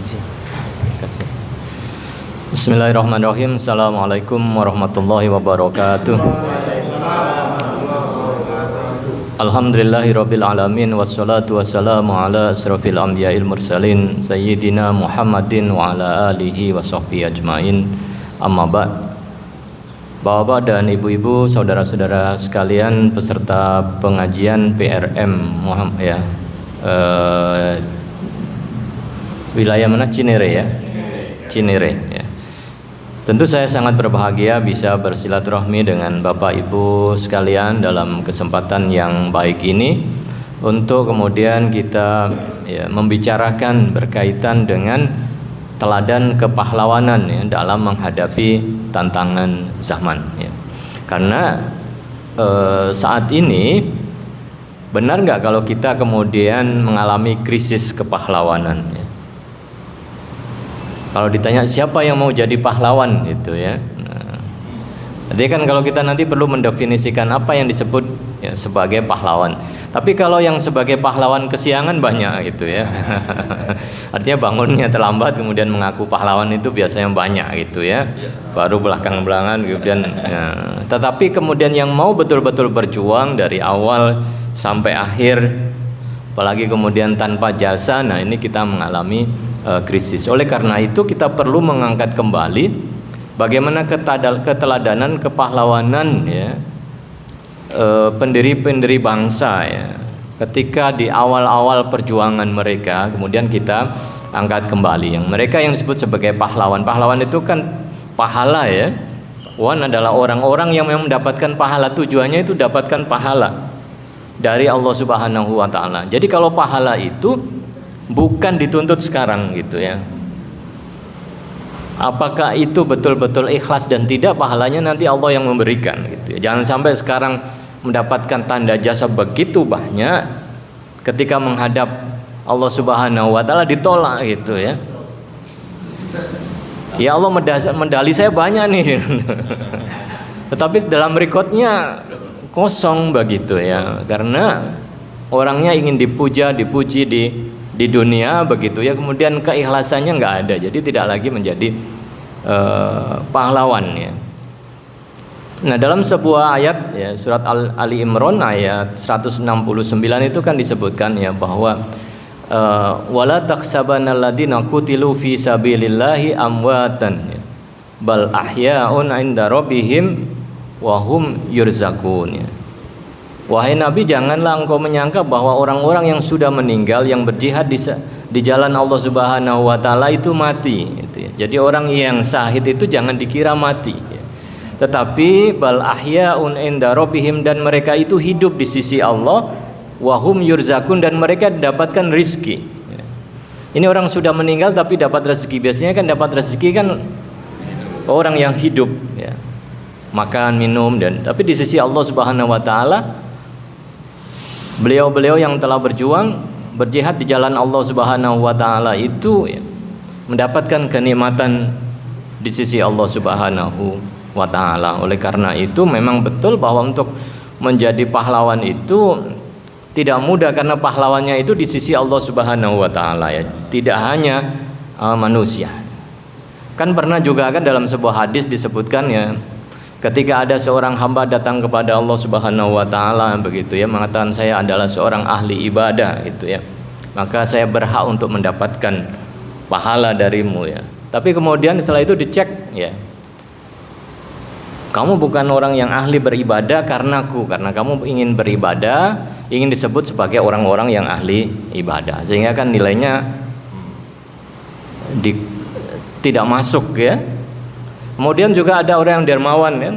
Kasih. Bismillahirrahmanirrahim. Assalamualaikum warahmatullahi wabarakatuh. Alhamdulillahirabbil alamin wassalatu wassalamu ala asrofil anbiya'il mursalin sayyidina Muhammadin wa ala alihi wa sahbihi ajmain. Amma ba'd. Bapak dan ibu-ibu, saudara-saudara sekalian peserta pengajian PRM Muhammad ya. Wilayah mana? Cinere ya. Cinere ya. Tentu saya sangat berbahagia bisa bersilaturahmi dengan Bapak Ibu sekalian dalam kesempatan yang baik ini untuk kemudian kita ya, membicarakan berkaitan dengan teladan kepahlawanan ya, dalam menghadapi tantangan zaman ya. Karena saat ini benar nggak kalau kita kemudian mengalami krisis kepahlawanan ya? Kalau ditanya siapa yang mau jadi pahlawan gitu ya. Jadi kan kalau kita nanti perlu mendefinisikan apa yang disebut ya, sebagai pahlawan. Tapi kalau yang sebagai pahlawan kesiangan banyak gitu ya. Artinya bangunnya terlambat kemudian mengaku pahlawan itu biasanya banyak gitu ya. Baru belakang-belakangan kemudian ya. Tetapi kemudian yang mau betul-betul berjuang dari awal sampai akhir, apalagi kemudian tanpa jasa, nah ini kita mengalami krisis. Oleh karena itu kita perlu mengangkat kembali bagaimana keteladanan kepahlawanan ya, pendiri-pendiri bangsa ya, ketika di awal-awal perjuangan mereka kemudian kita angkat kembali yang mereka yang disebut sebagai pahlawan. Pahlawan itu kan pahala ya. Wan adalah orang-orang yang memang mendapatkan pahala, tujuannya itu dapatkan pahala dari Allah Subhanahu wa taala. Jadi kalau pahala itu bukan dituntut sekarang gitu ya. Apakah itu betul-betul ikhlas dan tidak, pahalanya nanti Allah yang memberikan gitu ya. Jangan sampai sekarang mendapatkan tanda jasa begitu banyak, ketika menghadap Allah Subhanahu wa taala ditolak gitu ya. Ya Allah, medali saya banyak nih. Tetapi dalam rekodnya kosong begitu ya. Karena orangnya ingin dipuji di dunia begitu ya, kemudian keikhlasannya nggak ada, jadi tidak lagi menjadi pahlawan ya. Nah dalam sebuah ayat ya, surat Ali Imran ayat 169 itu kan disebutkan ya bahwa wala takhsabanal ladzina qutilu fi sabilillahi amwatan bal ahya'un 'inda rabbihim wa hum yurzaqun ya. Wahai Nabi, janganlah engkau menyangka bahwa orang-orang yang sudah meninggal yang berjihad di jalan Allah Subhanahu wa taala itu mati gitu ya. Jadi orang yang syahid itu jangan dikira mati ya. Tetapi bal ahya'un 'inda rabbihim, dan mereka itu hidup di sisi Allah, wa hum yurzakun, dan mereka mendapatkan rizki ya. Ini orang sudah meninggal tapi dapat rezeki. Biasanya kan dapat rezeki kan orang yang hidup ya. Makan, minum, dan tapi di sisi Allah Subhanahu wa taala beliau-beliau yang telah berjuang berjihad di jalan Allah Subhanahu wa taala itu ya, mendapatkan kenikmatan di sisi Allah Subhanahu wa taala. Oleh karena itu memang betul bahwa untuk menjadi pahlawan itu tidak mudah, karena pahlawannya itu di sisi Allah Subhanahu wa taala ya, tidak hanya manusia. Kan pernah juga kan dalam sebuah hadis disebutkan ya, ketika ada seorang hamba datang kepada Allah Subhanahu wa taala begitu ya, mengatakan saya adalah seorang ahli ibadah gitu ya, maka saya berhak untuk mendapatkan pahala darimu ya. Tapi kemudian setelah itu dicek ya, kamu bukan orang yang ahli beribadah karena kamu ingin beribadah, ingin disebut sebagai orang-orang yang ahli ibadah, sehingga kan nilainya tidak masuk ya. Kemudian juga ada orang yang dermawan ya,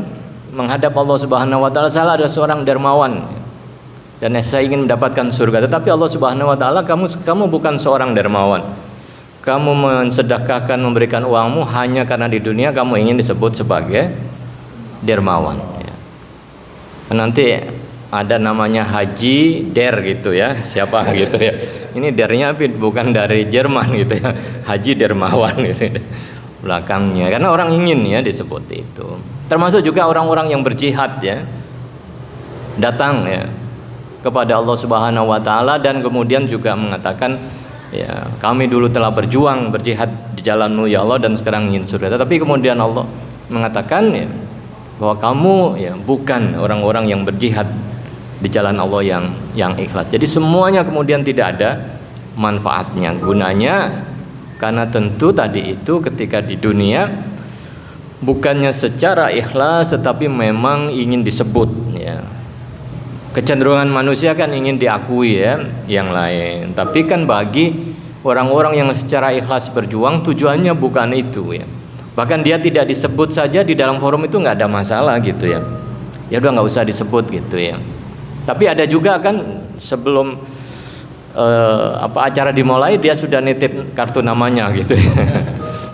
menghadap Allah Subhanahu wa taala, saya adalah seorang dermawan dan saya ingin mendapatkan surga. Tetapi Allah Subhanahu wa taala, kamu bukan seorang dermawan. Kamu mensedekahkan, memberikan uangmu hanya karena di dunia kamu ingin disebut sebagai dermawan ya. Nanti ada namanya Haji Der gitu ya, siapa gitu ya. Ini dernya bukan dari Jerman gitu ya, Haji Dermawan gitu ya, belakangnya, karena orang ingin ya disebut itu. Termasuk juga orang-orang yang berjihad ya, datang ya kepada Allah Subhanahu wa taala dan kemudian juga mengatakan Ya, kami dulu telah berjuang berjihad di jalan-Mu ya Allah dan sekarang ingin surga. Tetapi kemudian Allah mengatakan ya, bahwa kamu ya bukan orang-orang yang berjihad di jalan Allah yang ikhlas. Jadi semuanya kemudian tidak ada manfaatnya, gunanya, karena tentu tadi itu ketika di dunia bukannya secara ikhlas tetapi memang ingin disebut ya. Kecenderungan manusia kan ingin diakui ya yang lain. Tapi kan bagi orang-orang yang secara ikhlas berjuang tujuannya bukan itu ya. Bahkan dia tidak disebut saja di dalam forum itu nggak ada masalah gitu ya. Ya udah nggak usah disebut gitu ya. Tapi ada juga kan sebelum acara dimulai dia sudah nitip kartu namanya gitu ya.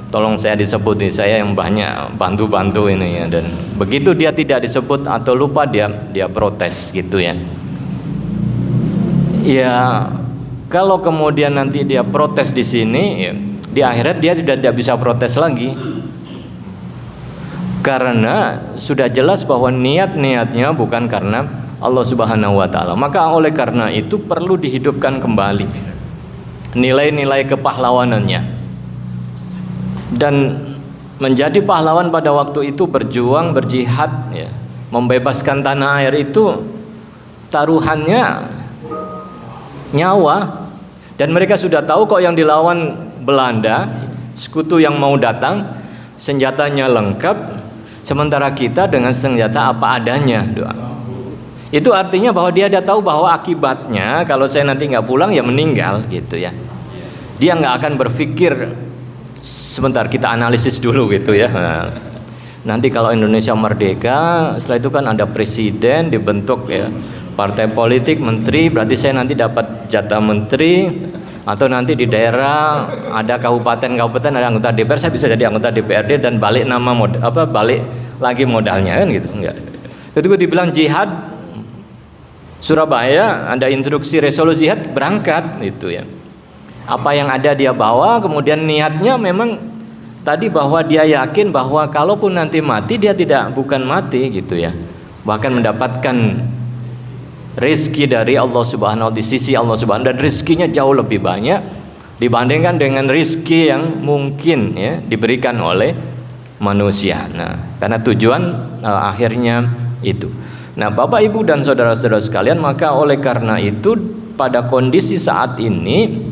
Tolong saya disebut nih, saya yang banyak bantu-bantu ini ya. Dan begitu dia tidak disebut atau lupa dia protes gitu ya. Ya kalau kemudian nanti dia protes di sini ya, di akhirat dia sudah tidak bisa protes lagi. Karena sudah jelas bahwa niat-niatnya bukan karena Allah Subhanahu wa taala. Maka oleh karena itu perlu dihidupkan kembali nilai-nilai kepahlawanannya. Dan menjadi pahlawan pada waktu itu berjuang, berjihad ya, membebaskan tanah air itu taruhannya nyawa. Dan mereka sudah tahu kok yang dilawan Belanda, sekutu yang mau datang, senjatanya lengkap, sementara kita dengan senjata apa adanya doang. Itu artinya bahwa dia sudah tahu bahwa akibatnya kalau saya nanti nggak pulang ya meninggal gitu ya. Dia nggak akan berpikir sebentar kita analisis dulu gitu ya. Nanti kalau Indonesia merdeka, setelah itu kan ada presiden dibentuk ya, partai politik, menteri, berarti saya nanti dapat jatah menteri, atau nanti di daerah ada kabupaten ada anggota DPR, saya bisa jadi anggota DPRD dan balik nama balik lagi modalnya kan gitu. Enggak. Ketika dibilang jihad Surabaya, ada instruksi resolusi jihad, berangkat gitu ya. Apa yang ada dia bawa, kemudian niatnya memang tadi bahwa dia yakin bahwa kalaupun nanti mati dia bukan mati gitu ya, bahkan mendapatkan rezeki dari Allah Subhanahu wa taala, di sisi Allah Subhanahu, dan rezekinya jauh lebih banyak dibandingkan dengan rezeki yang mungkin ya diberikan oleh manusia. Nah, karena tujuan akhirnya itu. Nah, Bapak Ibu dan saudara-saudara sekalian, maka oleh karena itu pada kondisi saat ini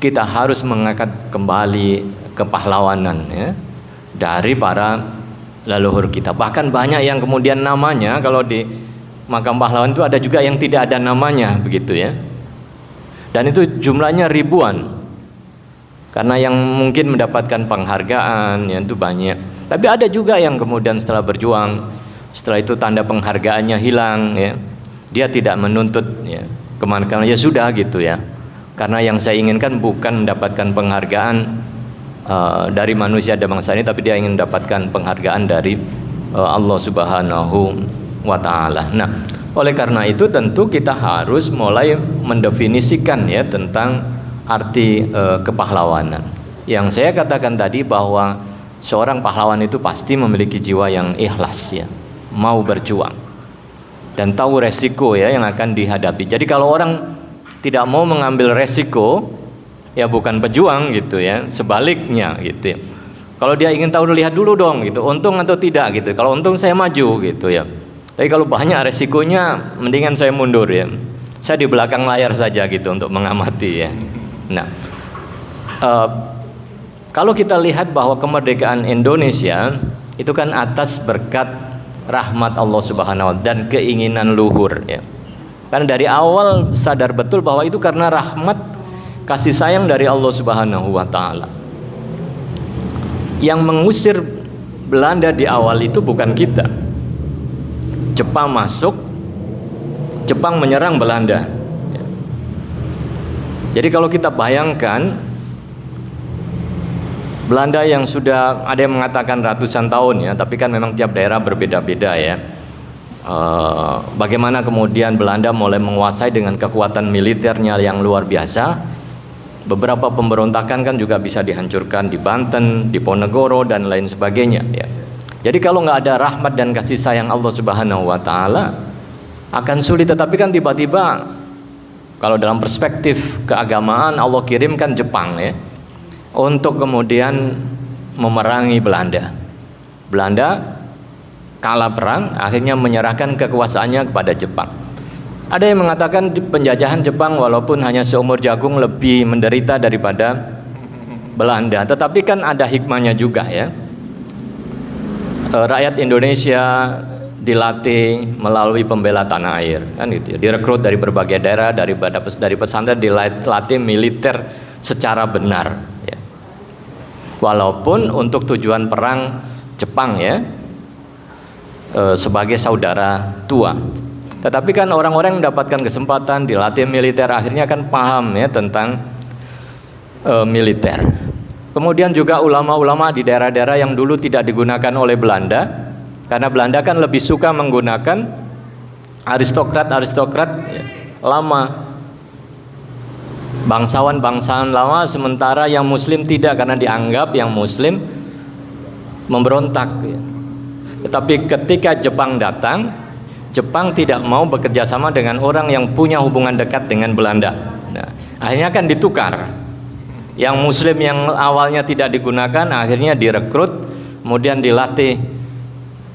kita harus mengangkat kembali kepahlawanan ya dari para leluhur kita. Bahkan banyak yang kemudian namanya kalau di makam pahlawan itu ada juga yang tidak ada namanya begitu ya. Dan itu jumlahnya ribuan. Karena yang mungkin mendapatkan penghargaan ya itu banyak. Tapi ada juga yang kemudian setelah berjuang, setelah itu tanda penghargaannya hilang ya. Dia tidak menuntut ya kemana-mana, ya sudah gitu ya. Karena yang saya inginkan bukan mendapatkan penghargaan dari manusia dan bangsa ini, tapi dia ingin mendapatkan penghargaan dari Allah Subhanahu wa taala. Nah, oleh karena itu tentu kita harus mulai mendefinisikan ya tentang arti kepahlawanan. Yang saya katakan tadi bahwa seorang pahlawan itu pasti memiliki jiwa yang ikhlas ya, mau berjuang dan tahu resiko ya yang akan dihadapi. Jadi kalau orang tidak mau mengambil resiko, ya bukan pejuang gitu ya, sebaliknya gitu ya. Kalau dia ingin tahu, lihat dulu dong gitu, untung atau tidak gitu. Kalau untung saya maju gitu ya. Tapi kalau banyak resikonya, mendingan saya mundur ya. Saya di belakang layar saja gitu untuk mengamati ya. Nah, kalau kita lihat bahwa kemerdekaan Indonesia itu kan atas berkat rahmat Allah Subhanahu wa taala dan keinginan luhur ya. Karena dari awal sadar betul bahwa itu karena rahmat kasih sayang dari Allah Subhanahu wa taala. Yang mengusir Belanda di awal itu bukan kita. Jepang masuk, Jepang menyerang Belanda. Jadi kalau kita bayangkan Belanda yang sudah ada yang mengatakan ratusan tahun ya, tapi kan memang tiap daerah berbeda-beda ya. Bagaimana kemudian Belanda mulai menguasai dengan kekuatan militernya yang luar biasa. Beberapa pemberontakan kan juga bisa dihancurkan di Banten, di Ponegoro dan lain sebagainya ya. Jadi kalau nggak ada rahmat dan kasih sayang Allah Subhanahu wa taala akan sulit. Tetapi kan tiba-tiba Kalau dalam perspektif keagamaan, Allah kirimkan Jepang ya untuk kemudian memerangi Belanda. Belanda kalah perang, akhirnya menyerahkan kekuasaannya kepada Jepang. Ada yang mengatakan penjajahan Jepang walaupun hanya seumur jagung lebih menderita daripada Belanda, tetapi kan ada hikmahnya juga ya. Rakyat Indonesia dilatih melalui pembela tanah air, kan gitu ya. Direkrut dari berbagai daerah, dari pesantren, dilatih militer secara benar ya. Walaupun untuk tujuan perang Jepang ya, sebagai saudara tua. Tetapi kan orang-orang mendapatkan kesempatan dilatih militer, akhirnya kan paham ya tentang militer. Kemudian juga ulama-ulama di daerah-daerah yang dulu tidak digunakan oleh Belanda, karena Belanda kan lebih suka menggunakan aristokrat ya, lama, bangsawan lama, sementara yang Muslim tidak, karena dianggap yang Muslim memberontak ya. Tetapi ketika Jepang datang, Jepang tidak mau bekerja sama dengan orang yang punya hubungan dekat dengan Belanda. Nah, akhirnya kan ditukar. Yang Muslim yang awalnya tidak digunakan akhirnya direkrut, kemudian dilatih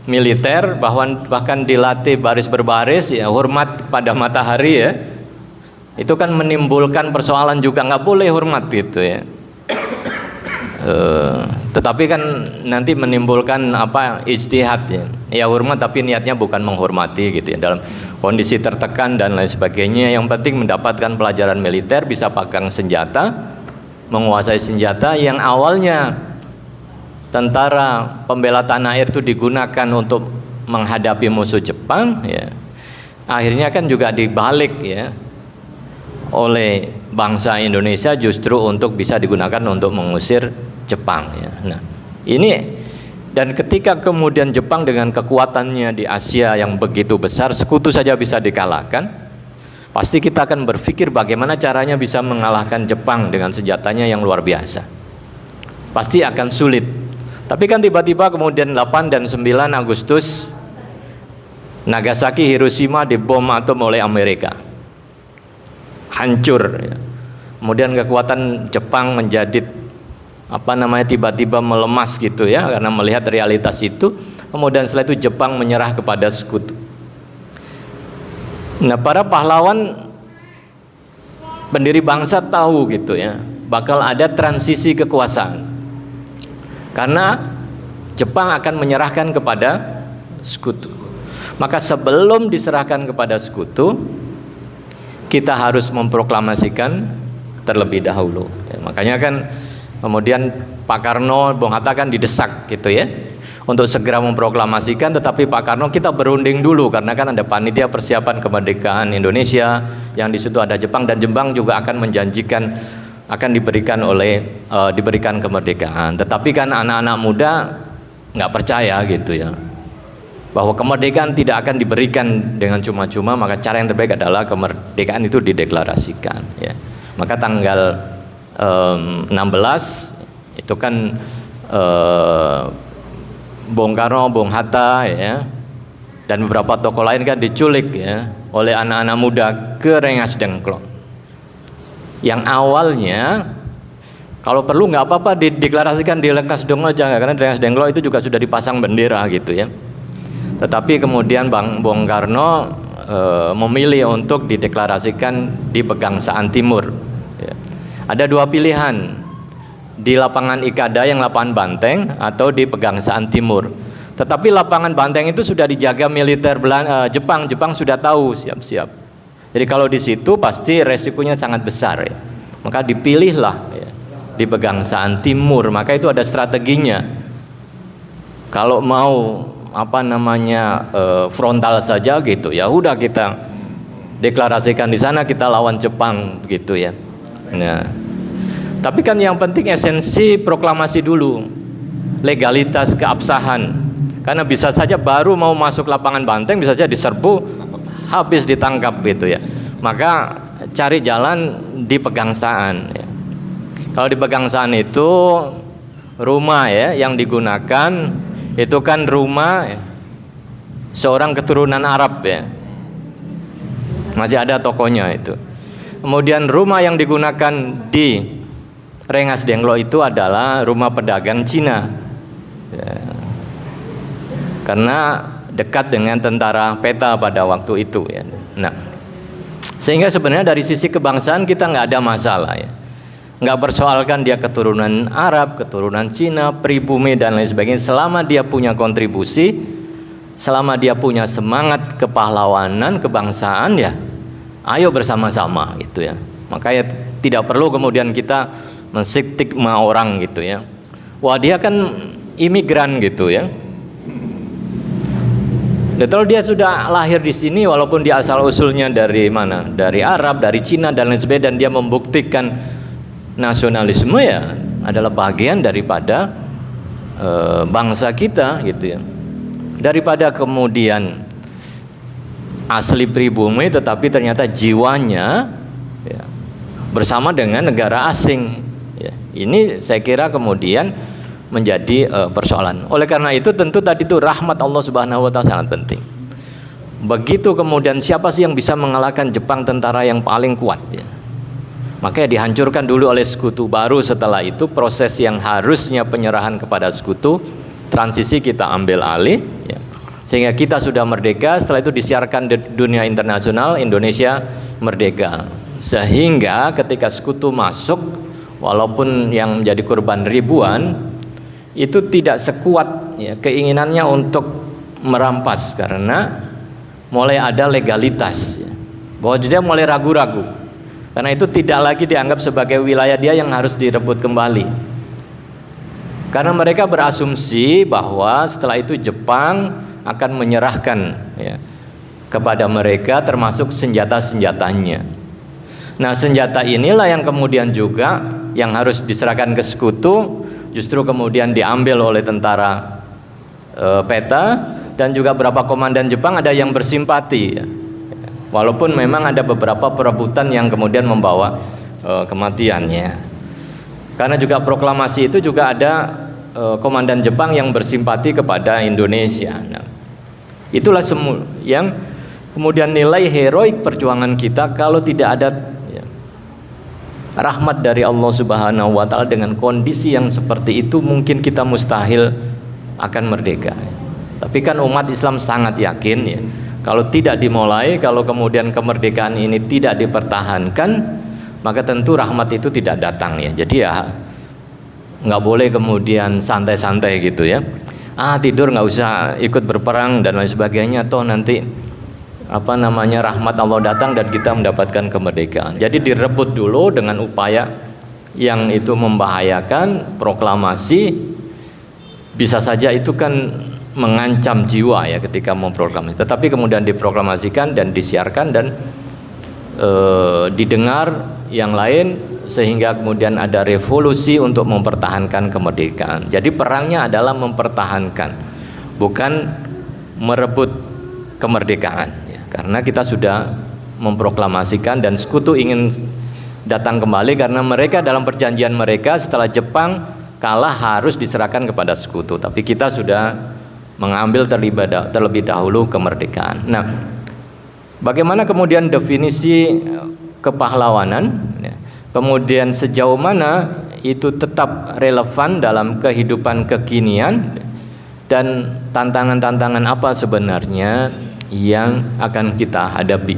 militer, bahkan dilatih baris berbaris ya, hormat pada matahari ya. Itu kan menimbulkan persoalan juga, nggak boleh hormat gitu ya. Tetapi kan nanti menimbulkan ijtihad ya. Ya hormat tapi niatnya bukan menghormati gitu ya, dalam kondisi tertekan dan lain sebagainya. Yang penting mendapatkan pelajaran militer, bisa pegang senjata, menguasai senjata. Yang awalnya tentara pembela tanah air itu digunakan untuk menghadapi musuh Jepang ya, akhirnya kan juga dibalik ya oleh bangsa Indonesia, justru untuk bisa digunakan untuk mengusir Jepang ya. Nah, ini, dan ketika kemudian Jepang dengan kekuatannya di Asia yang begitu besar, sekutu saja bisa dikalahkan, pasti kita akan berpikir bagaimana caranya bisa mengalahkan Jepang dengan senjatanya yang luar biasa. Pasti akan sulit. Tapi kan tiba-tiba kemudian 8 dan 9 Agustus Nagasaki, Hiroshima dibom atom oleh Amerika. Hancur ya. Kemudian kekuatan Jepang menjadi tiba-tiba melemas gitu ya, karena melihat realitas itu. Kemudian setelah itu Jepang menyerah kepada sekutu. Nah, para pahlawan pendiri bangsa tahu gitu ya, bakal ada transisi kekuasaan, karena Jepang akan menyerahkan kepada sekutu. Maka sebelum diserahkan kepada sekutu, kita harus memproklamasikan terlebih dahulu ya. Makanya kan kemudian Pak Karno, Bung Hatta kan didesak gitu ya untuk segera memproklamasikan, tetapi Pak Karno, kita berunding dulu karena kan ada panitia persiapan kemerdekaan Indonesia yang di situ ada Jepang, dan Jepang juga akan menjanjikan akan diberikan kemerdekaan. Tetapi kan anak-anak muda nggak percaya gitu ya, bahwa kemerdekaan tidak akan diberikan dengan cuma-cuma, maka cara yang terbaik adalah kemerdekaan itu dideklarasikan ya. Maka tanggal 16 itu kan Bung Karno, Bung Hatta ya, dan beberapa tokoh lain kan diculik ya oleh anak-anak muda ke Rengas Dengklok. Yang awalnya kalau perlu nggak apa-apa dideklarasikan di Rengas Dengklok aja, karena Rengas Dengklok itu juga sudah dipasang bendera gitu ya. Tetapi kemudian Bung Karno memilih untuk dideklarasikan di Pegangsaan Timur ya. Ada dua pilihan, di lapangan Ikada yang lapangan Banteng atau di Pegangsaan Timur. Tetapi lapangan Banteng itu sudah dijaga militer Jepang sudah tahu siap-siap. Jadi kalau di situ pasti resikonya sangat besar ya. Maka dipilihlah ya, di Pegangsaan Timur. Maka itu ada strateginya. Kalau mau frontal saja gitu ya, udah kita deklarasikan di sana, kita lawan Jepang begitu ya. Nah, tapi kan yang penting esensi proklamasi dulu, legalitas, keabsahan, karena bisa saja baru mau masuk lapangan Banteng bisa saja diserbu, habis ditangkap gitu ya. Maka cari jalan di Pegangsaan ya. Kalau di Pegangsaan itu rumah ya yang digunakan itu kan rumah ya, seorang keturunan Arab ya, masih ada tokonya itu. Kemudian rumah yang digunakan di Rengas Dengklok itu adalah rumah pedagang Cina, ya. Karena dekat dengan tentara PETA pada waktu itu, ya. Nah, sehingga sebenarnya dari sisi kebangsaan kita nggak ada masalah, ya. Nggak persoalkan dia keturunan Arab, keturunan Cina, pribumi dan lain sebagainya. Selama dia punya kontribusi, selama dia punya semangat kepahlawanan, kebangsaan, ya ayo bersama-sama gitu ya. Makanya tidak perlu kemudian kita menstigma orang gitu ya. Wah, dia kan imigran gitu ya. Kalau dia sudah lahir di sini, walaupun dia asal usulnya dari mana, dari Arab, dari Cina dan lain sebagainya, dan dia membuktikan nasionalisme, ya adalah bagian daripada bangsa kita gitu ya. Daripada kemudian asli pribumi tetapi ternyata jiwanya, ya, bersama dengan negara asing, ya. Ini saya kira kemudian menjadi persoalan. Oleh karena itu tentu tadi itu rahmat Allah Subhanahu wa taala sangat penting. Begitu kemudian siapa sih yang bisa mengalahkan Jepang, tentara yang paling kuat, ya. Makanya dihancurkan dulu oleh sekutu, baru setelah itu proses yang harusnya penyerahan kepada sekutu, transisi kita ambil alih, ya. Sehingga kita sudah merdeka, setelah itu disiarkan di dunia internasional, Indonesia merdeka. Sehingga ketika sekutu masuk, walaupun yang menjadi korban ribuan, itu tidak sekuat, ya, keinginannya untuk merampas, karena mulai ada legalitas, ya, bahwa dia mulai ragu-ragu. Karena itu tidak lagi dianggap sebagai wilayah dia yang harus direbut kembali. Karena mereka berasumsi bahwa setelah itu Jepang akan menyerahkan, ya, kepada mereka termasuk senjata-senjatanya. Nah, senjata inilah yang kemudian juga yang harus diserahkan ke sekutu, justru kemudian diambil oleh tentara PETA, dan juga beberapa komandan Jepang ada yang bersimpati, ya. Walaupun memang ada beberapa perebutan yang kemudian membawa kematiannya. Karena juga proklamasi itu juga ada komandan Jepang yang bersimpati kepada Indonesia. Nah, itulah yang kemudian nilai heroik perjuangan kita. Kalau tidak ada, ya, rahmat dari Allah Subhanahu wa taala dengan kondisi yang seperti itu, mungkin kita mustahil akan merdeka. Tapi kan umat Islam sangat yakin, ya, kalau tidak dimulai, kalau kemudian kemerdekaan ini tidak dipertahankan, maka tentu rahmat itu tidak datang, ya. Jadi ya nggak boleh kemudian santai-santai gitu ya. Tidur nggak usah ikut berperang dan lain sebagainya, toh nanti rahmat Allah datang dan kita mendapatkan kemerdekaan. Jadi direbut dulu dengan upaya yang itu membahayakan. Proklamasi bisa saja itu kan mengancam jiwa, ya, ketika memproklamasi. Tetapi kemudian diproklamasikan dan disiarkan dan didengar yang lain, sehingga kemudian ada revolusi untuk mempertahankan kemerdekaan. Jadi perangnya adalah mempertahankan, bukan merebut kemerdekaan, ya. Karena kita sudah memproklamasikan dan sekutu ingin datang kembali, karena mereka dalam perjanjian mereka setelah Jepang kalah harus diserahkan kepada sekutu. Tapi kita sudah mengambil terlebih dahulu kemerdekaan. Nah, bagaimana kemudian definisi kepahlawanan, ya, kemudian sejauh mana itu tetap relevan dalam kehidupan kekinian, dan tantangan-tantangan apa sebenarnya yang akan kita hadapi.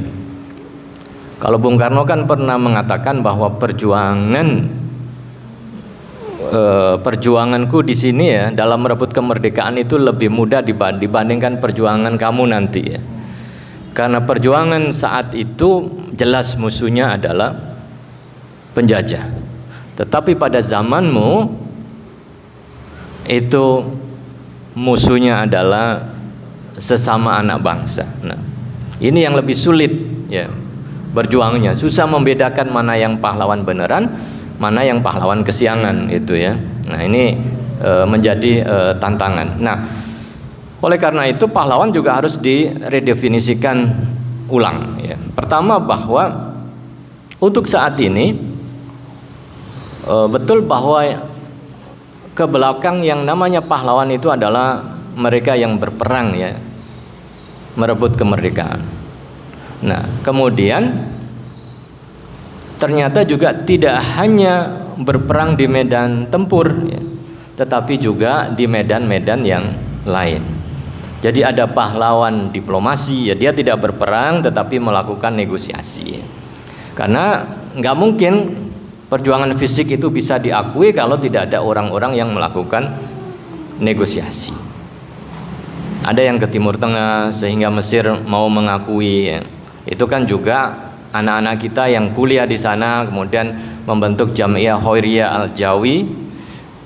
Kalau Bung Karno kan pernah mengatakan bahwa perjuanganku di sini, ya, dalam merebut kemerdekaan itu lebih mudah dibandingkan perjuangan kamu nanti, ya. Karena perjuangan saat itu jelas musuhnya adalah penjajah. Tetapi pada zamanmu itu musuhnya adalah sesama anak bangsa. Nah, ini yang lebih sulit, ya, berjuangnya. Susah membedakan mana yang pahlawan beneran, mana yang pahlawan kesiangan, itu ya. Nah, ini menjadi tantangan. Nah, oleh karena itu pahlawan juga harus diredefinisikan ulang, ya. Pertama, bahwa untuk saat ini betul bahwa ke belakang yang namanya pahlawan itu adalah mereka yang berperang, ya, merebut kemerdekaan. Nah, kemudian ternyata juga tidak hanya berperang di medan tempur, ya, tetapi juga di medan-medan yang lain. Jadi ada pahlawan diplomasi, ya, dia tidak berperang tetapi melakukan negosiasi. Karena nggak mungkin perjuangan fisik itu bisa diakui kalau tidak ada orang-orang yang melakukan negosiasi. Ada yang ke Timur Tengah sehingga Mesir mau mengakui, ya. Itu kan juga anak-anak kita yang kuliah di sana kemudian membentuk Jam'iyah Khairiyah Al-Jawi.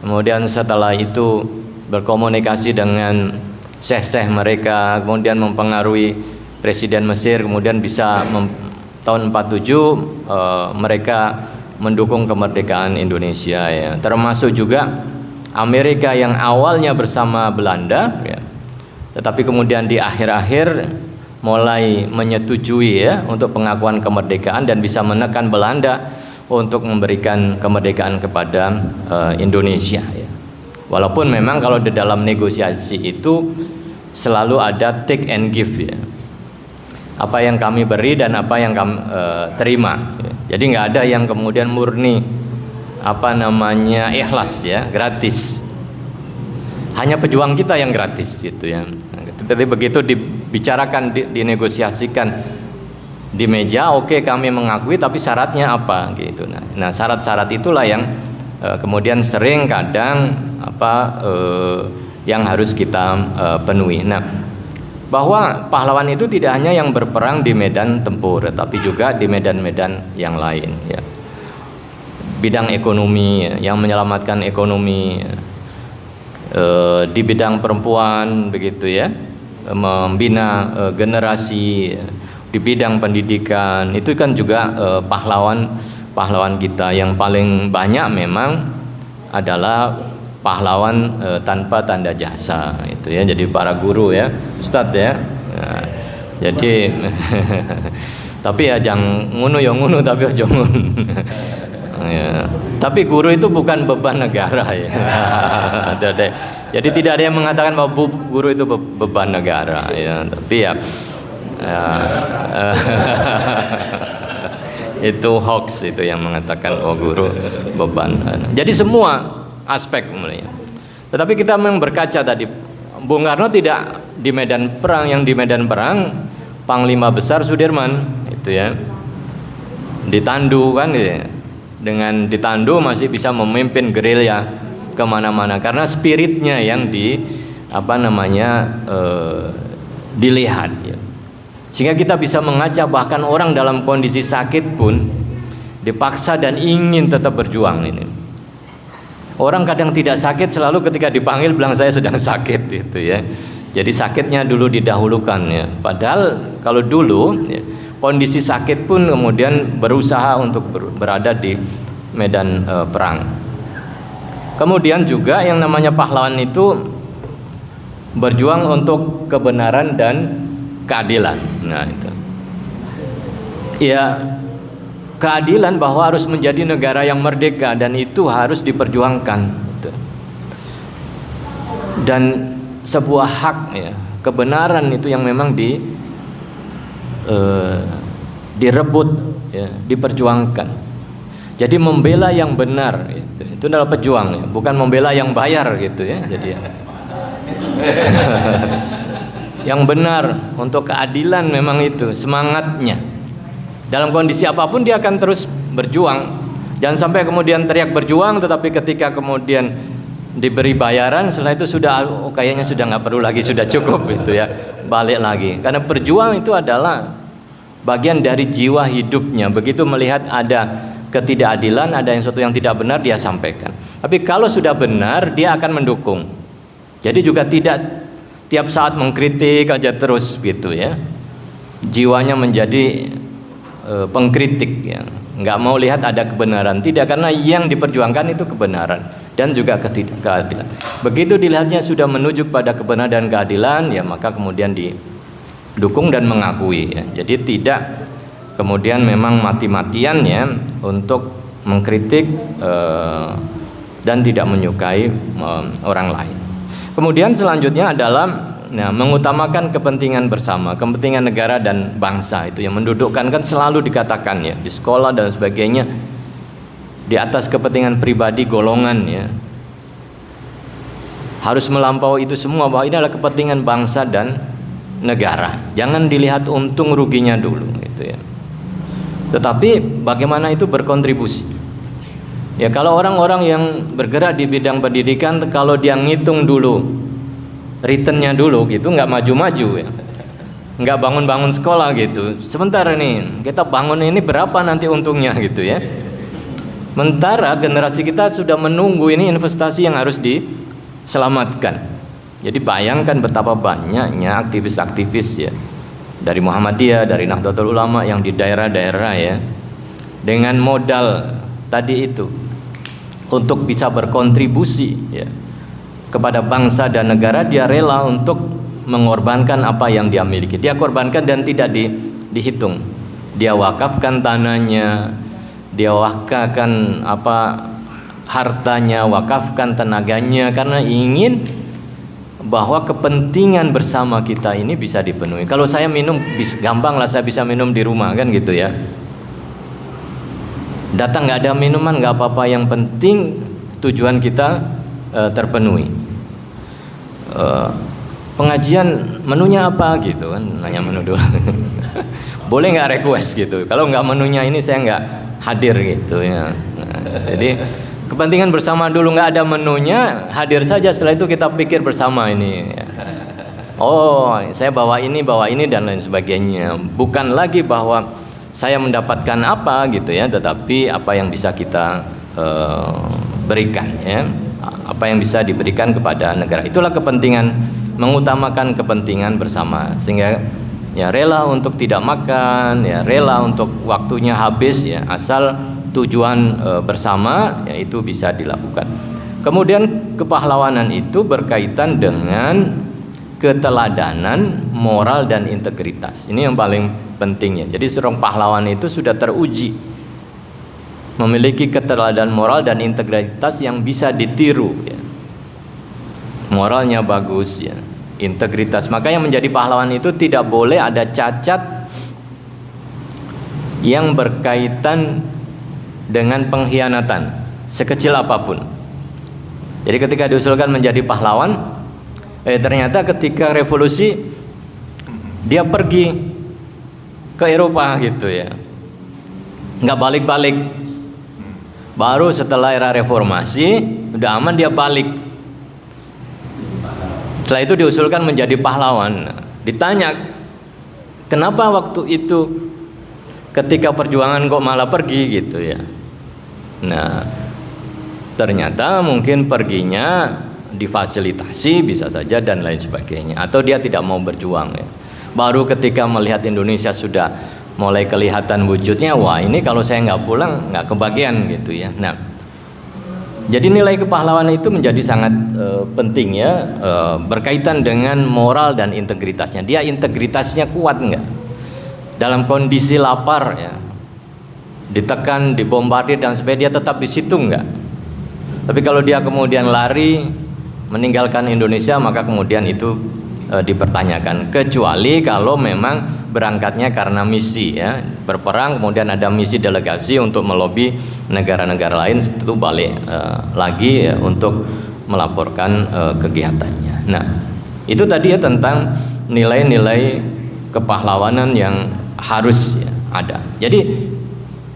Kemudian setelah itu berkomunikasi dengan syekh-syekh mereka, kemudian mempengaruhi Presiden Mesir, kemudian bisa tahun 47 mereka mendukung kemerdekaan Indonesia, ya. Termasuk juga Amerika yang awalnya bersama Belanda, ya, tetapi kemudian di akhir-akhir mulai menyetujui, ya, untuk pengakuan kemerdekaan dan bisa menekan Belanda untuk memberikan kemerdekaan kepada Indonesia, ya. Walaupun memang kalau di dalam negosiasi itu selalu ada take and give, ya. Apa yang kami beri dan apa yang kami terima, ya. Jadi nggak ada yang kemudian murni ikhlas, ya, gratis. Hanya pejuang kita yang gratis gitu, ya. Tapi begitu dibicarakan, dinegosiasikan di meja, oke, kami mengakui, tapi syaratnya apa gitu. Nah, syarat-syarat itulah yang kemudian sering kadang yang harus kita penuhi. Nah, bahwa pahlawan itu tidak hanya yang berperang di medan tempur, tapi juga di medan-medan yang lain, ya. Bidang ekonomi, ya, yang menyelamatkan ekonomi, ya. Di bidang perempuan begitu, ya, membina generasi, ya. Di bidang pendidikan itu kan juga pahlawan kita. Yang paling banyak memang adalah pahlawan tanpa tanda jasa itu, ya. Jadi para guru, ya, Ustadz, ya. Nah, jadi tapi ya jangan ngunu ya ngunu tapi aja ngun. Ya. Tapi guru itu bukan beban negara, ya. Jadi tidak ada yang mengatakan bahwa guru itu beban negara, ya. Tapi ya, itu hoax itu yang mengatakan guru beban. Jadi semua aspek mulai. Tetapi kita memang berkaca tadi, Bung Karno tidak di medan perang, yang di medan perang Panglima Besar Sudirman itu, ya. Ditandu kan, ya. Dengan ditandu masih bisa memimpin gerilya kemana-mana karena spiritnya yang dilihat, ya. Sehingga kita bisa mengaca bahkan orang dalam kondisi sakit pun dipaksa dan ingin tetap berjuang ini. Orang kadang tidak sakit selalu ketika dipanggil bilang saya sedang sakit gitu, ya. Jadi sakitnya dulu didahulukan, ya. Padahal kalau dulu, ya, kondisi sakit pun kemudian berusaha untuk berada di medan perang. Kemudian juga yang namanya pahlawan itu berjuang untuk kebenaran dan keadilan. Nah, itu. Ya, keadilan bahwa harus menjadi negara yang merdeka dan itu harus diperjuangkan. Dan sebuah hak, ya, kebenaran itu yang memang direbut, ya, diperjuangkan. Jadi membela yang benar, itu adalah pejuang, ya, bukan membela yang bayar gitu, ya. Jadi yang benar untuk keadilan memang itu semangatnya. Dalam kondisi apapun dia akan terus berjuang. Jangan sampai kemudian teriak berjuang, tetapi ketika kemudian diberi bayaran setelah itu sudah kayaknya sudah nggak perlu lagi, sudah cukup gitu, ya, balik lagi. Karena berjuang itu adalah bagian dari jiwa hidupnya. Begitu melihat ada ketidakadilan, ada yang sesuatu yang tidak benar, dia sampaikan. Tapi kalau sudah benar, dia akan mendukung. Jadi juga tidak tiap saat mengkritik aja terus gitu, ya. Jiwanya menjadi pengkritik, ya. Nggak mau lihat ada kebenaran, tidak, karena yang diperjuangkan itu kebenaran dan juga keadilan. Begitu dilihatnya sudah menuju pada kebenaran dan keadilan, ya, maka kemudian didukung dan mengakui, ya. Jadi tidak kemudian memang mati-matian, ya, untuk mengkritik dan tidak menyukai orang lain. Kemudian selanjutnya adalah Nah, mengutamakan kepentingan bersama, kepentingan negara dan bangsa, itu yang mendudukkan, kan selalu dikatakan ya di sekolah dan sebagainya, di atas kepentingan pribadi golongan ya. Harus melampaui itu semua, bahwa ini adalah kepentingan bangsa dan negara. Jangan dilihat untung ruginya dulu gitu ya. Tetapi bagaimana itu berkontribusi. Ya, kalau orang-orang yang bergerak di bidang pendidikan, kalau dia ngitung dulu returnnya dulu gitu, nggak maju-maju ya, nggak bangun-bangun sekolah gitu. Sebentar nih, kita bangun ini berapa nanti untungnya gitu ya. Sementara generasi kita sudah menunggu ini investasi yang harus diselamatkan. Jadi bayangkan betapa banyaknya aktivis-aktivis ya, dari Muhammadiyah, dari Nahdlatul Ulama yang di daerah-daerah ya, dengan modal tadi itu untuk bisa berkontribusi ya kepada bangsa dan negara. Dia rela untuk mengorbankan apa yang dia miliki. Dia korbankan dan tidak dihitung. Dia wakafkan tanahnya, dia wakafkan hartanya, wakafkan tenaganya, karena ingin bahwa kepentingan bersama kita ini bisa dipenuhi. Kalau saya minum, gampang lah saya bisa minum di rumah kan gitu ya. Datang nggak ada minuman nggak apa-apa, yang penting tujuan kita terpenuhi. Pengajian menunya apa gitu kan, nanya menu dulu. Boleh nggak request gitu, kalau nggak menunya ini saya nggak hadir gitu ya. Jadi kepentingan bersama dulu, nggak ada menunya, hadir saja, setelah itu kita pikir bersama ini. Oh, saya bawa ini dan lain sebagainya. Bukan lagi bahwa saya mendapatkan apa gitu ya, tetapi apa yang bisa kita berikan ya, apa yang bisa diberikan kepada negara. Itulah kepentingan, mengutamakan kepentingan bersama, sehingga ya rela untuk tidak makan, ya rela untuk waktunya habis ya, asal tujuan bersama ya itu bisa dilakukan. Kemudian kepahlawanan itu berkaitan dengan keteladanan, moral dan integritas. Ini yang paling pentingnya. Jadi seorang pahlawan itu sudah teruji memiliki keteladanan moral dan integritas yang bisa ditiru ya. Moralnya bagus ya, integritas. Makanya menjadi pahlawan itu tidak boleh ada cacat yang berkaitan dengan pengkhianatan sekecil apapun. Jadi ketika diusulkan menjadi pahlawan, ternyata ketika revolusi dia pergi ke Eropa gitu ya, nggak balik-balik. Baru setelah era reformasi udah aman dia balik. Setelah itu diusulkan menjadi pahlawan. Ditanya, kenapa waktu itu ketika perjuangan kok malah pergi gitu ya. Nah, ternyata mungkin perginya difasilitasi bisa saja dan lain sebagainya, atau dia tidak mau berjuang ya. Baru ketika melihat Indonesia sudah mulai kelihatan wujudnya, wah ini kalau saya nggak pulang nggak kebagian gitu ya. Nah, jadi nilai kepahlawanan itu menjadi sangat penting ya, berkaitan dengan moral dan integritasnya. Dia integritasnya kuat nggak? Dalam kondisi lapar ya, ditekan, dibombardir dan sebagainya, dia tetap di situ nggak? Tapi kalau dia kemudian lari meninggalkan Indonesia, maka kemudian itu dipertanyakan, kecuali kalau memang berangkatnya karena misi ya, berperang, kemudian ada misi delegasi untuk melobi negara-negara lain, itu balik lagi ya, untuk melaporkan kegiatannya. Nah, itu tadi ya tentang nilai-nilai kepahlawanan yang harus ya, ada. Jadi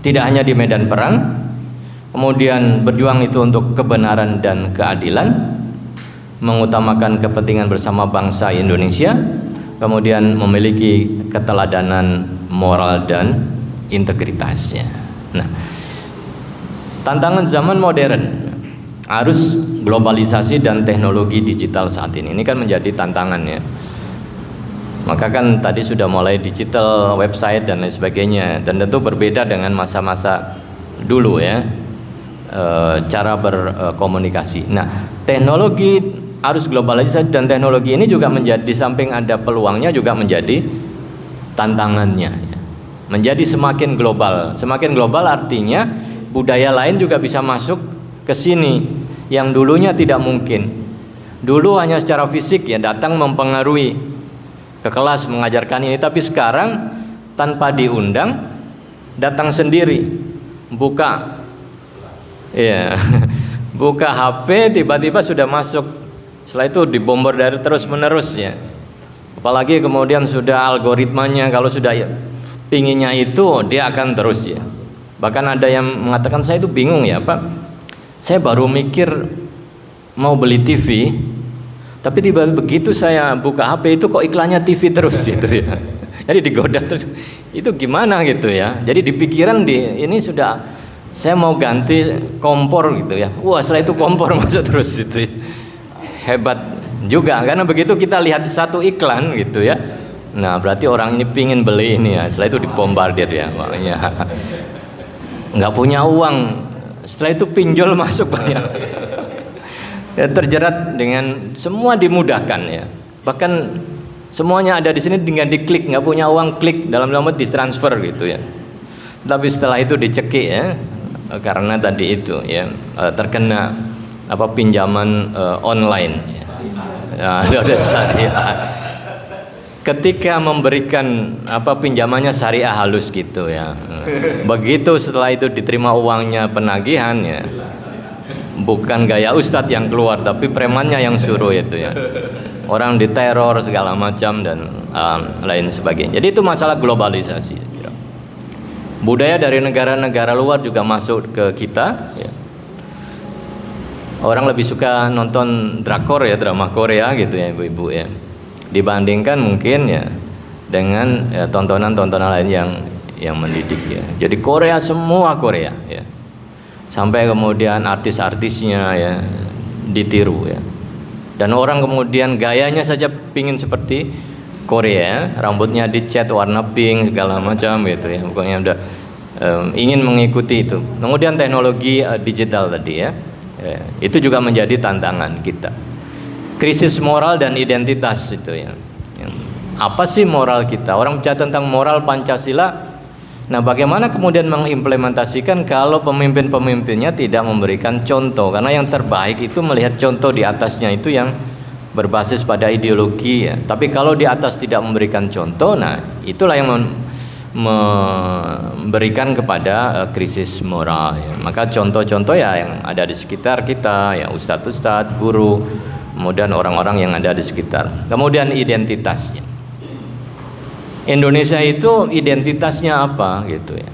tidak hanya di medan perang, kemudian berjuang itu untuk kebenaran dan keadilan, mengutamakan kepentingan bersama bangsa Indonesia, kemudian memiliki keteladanan moral dan integritasnya. Nah, tantangan zaman modern, arus globalisasi dan teknologi digital saat ini kan menjadi tantangannya. Maka kan tadi sudah mulai digital, website dan lain sebagainya, dan tentu berbeda dengan masa-masa dulu ya, cara berkomunikasi. Nah, teknologi, arus globalisasi dan teknologi ini juga menjadi, di samping ada peluangnya juga menjadi tantangannya ya. Menjadi semakin global. Semakin global artinya budaya lain juga bisa masuk ke sini yang dulunya tidak mungkin. Dulu hanya secara fisik ya, datang mempengaruhi ke kelas mengajarkan ini, tapi sekarang tanpa diundang datang sendiri, buka ya buka HP tiba-tiba sudah masuk. Setelah itu dibombardir terus menerus ya. Apalagi kemudian sudah algoritmanya, kalau sudah ya, pinginnya itu dia akan terus ya. Bahkan ada yang mengatakan, saya itu bingung ya Pak, saya baru mikir mau beli TV, tapi tiba-tiba begitu saya buka HP itu kok iklannya TV terus gitu ya. Jadi digoda terus, itu gimana gitu ya. Jadi di pikiran ini sudah, saya mau ganti kompor gitu ya, wah setelah itu kompor masuk terus gitu ya. Hebat juga, karena begitu kita lihat satu iklan gitu ya, nah berarti orang ini pingin beli ini ya, setelah itu dibombardir ya, makanya nggak punya uang, setelah itu pinjol masuk banyak ya, terjerat dengan semua dimudahkan ya, bahkan semuanya ada di sini dengan diklik, nggak punya uang klik dalam lomba ditransfer gitu ya, tapi setelah itu dicekik ya, karena tadi itu ya terkena pinjaman online ya, ada syariah. Ketika memberikan pinjamannya syariah halus gitu ya. Begitu setelah itu diterima uangnya penagihan ya, bukan gaya ustadz yang keluar, tapi premannya yang suruh itu ya. Orang diteror segala macam dan lain sebagainya. Jadi itu masalah globalisasi. Budaya dari negara-negara luar juga masuk ke kita ya. Orang lebih suka nonton drakor ya, drama Korea gitu ya ibu-ibu ya, dibandingkan mungkin ya dengan ya, tontonan-tontonan lain yang mendidik ya. Jadi Korea, semua Korea ya, sampai kemudian artis-artisnya ya ditiru ya, dan orang kemudian gayanya saja pingin seperti Korea, rambutnya dicat warna pink segala macam gitu ya, pokoknya udah ingin mengikuti itu. Kemudian teknologi digital tadi ya, itu juga menjadi tantangan kita. Krisis moral dan identitas itu ya. Apa sih moral kita? Orang bicara tentang moral Pancasila. Nah, bagaimana kemudian mengimplementasikan kalau pemimpin-pemimpinnya tidak memberikan contoh? Karena yang terbaik itu melihat contoh di atasnya itu yang berbasis pada ideologi ya. Tapi kalau di atas tidak memberikan contoh, nah itulah yang memberikan kepada krisis moral ya. Maka contoh-contoh ya yang ada di sekitar kita ya, ustadz-ustadz, guru, kemudian orang-orang yang ada di sekitar. Kemudian identitasnya. Indonesia itu identitasnya apa gitu ya.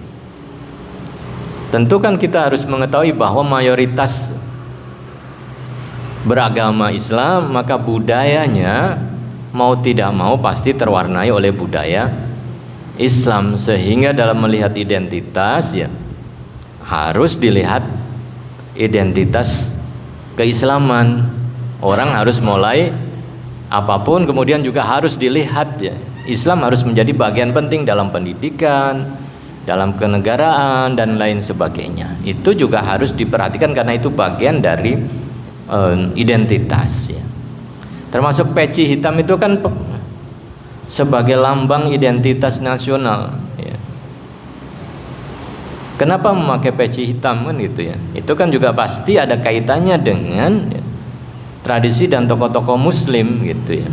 Tentu kan kita harus mengetahui bahwa mayoritas beragama Islam, maka budayanya mau tidak mau pasti terwarnai oleh budaya Islam, sehingga dalam melihat identitas ya harus dilihat identitas keislaman. Orang harus mulai apapun kemudian juga harus dilihat ya, Islam harus menjadi bagian penting dalam pendidikan, dalam kenegaraan dan lain sebagainya. Itu juga harus diperhatikan karena itu bagian dari identitas ya. Termasuk peci hitam itu kan sebagai lambang identitas nasional ya. Kenapa memakai peci hitam kan gitu ya? Itu kan juga pasti ada kaitannya dengan ya, tradisi dan tokoh-tokoh muslim gitu ya.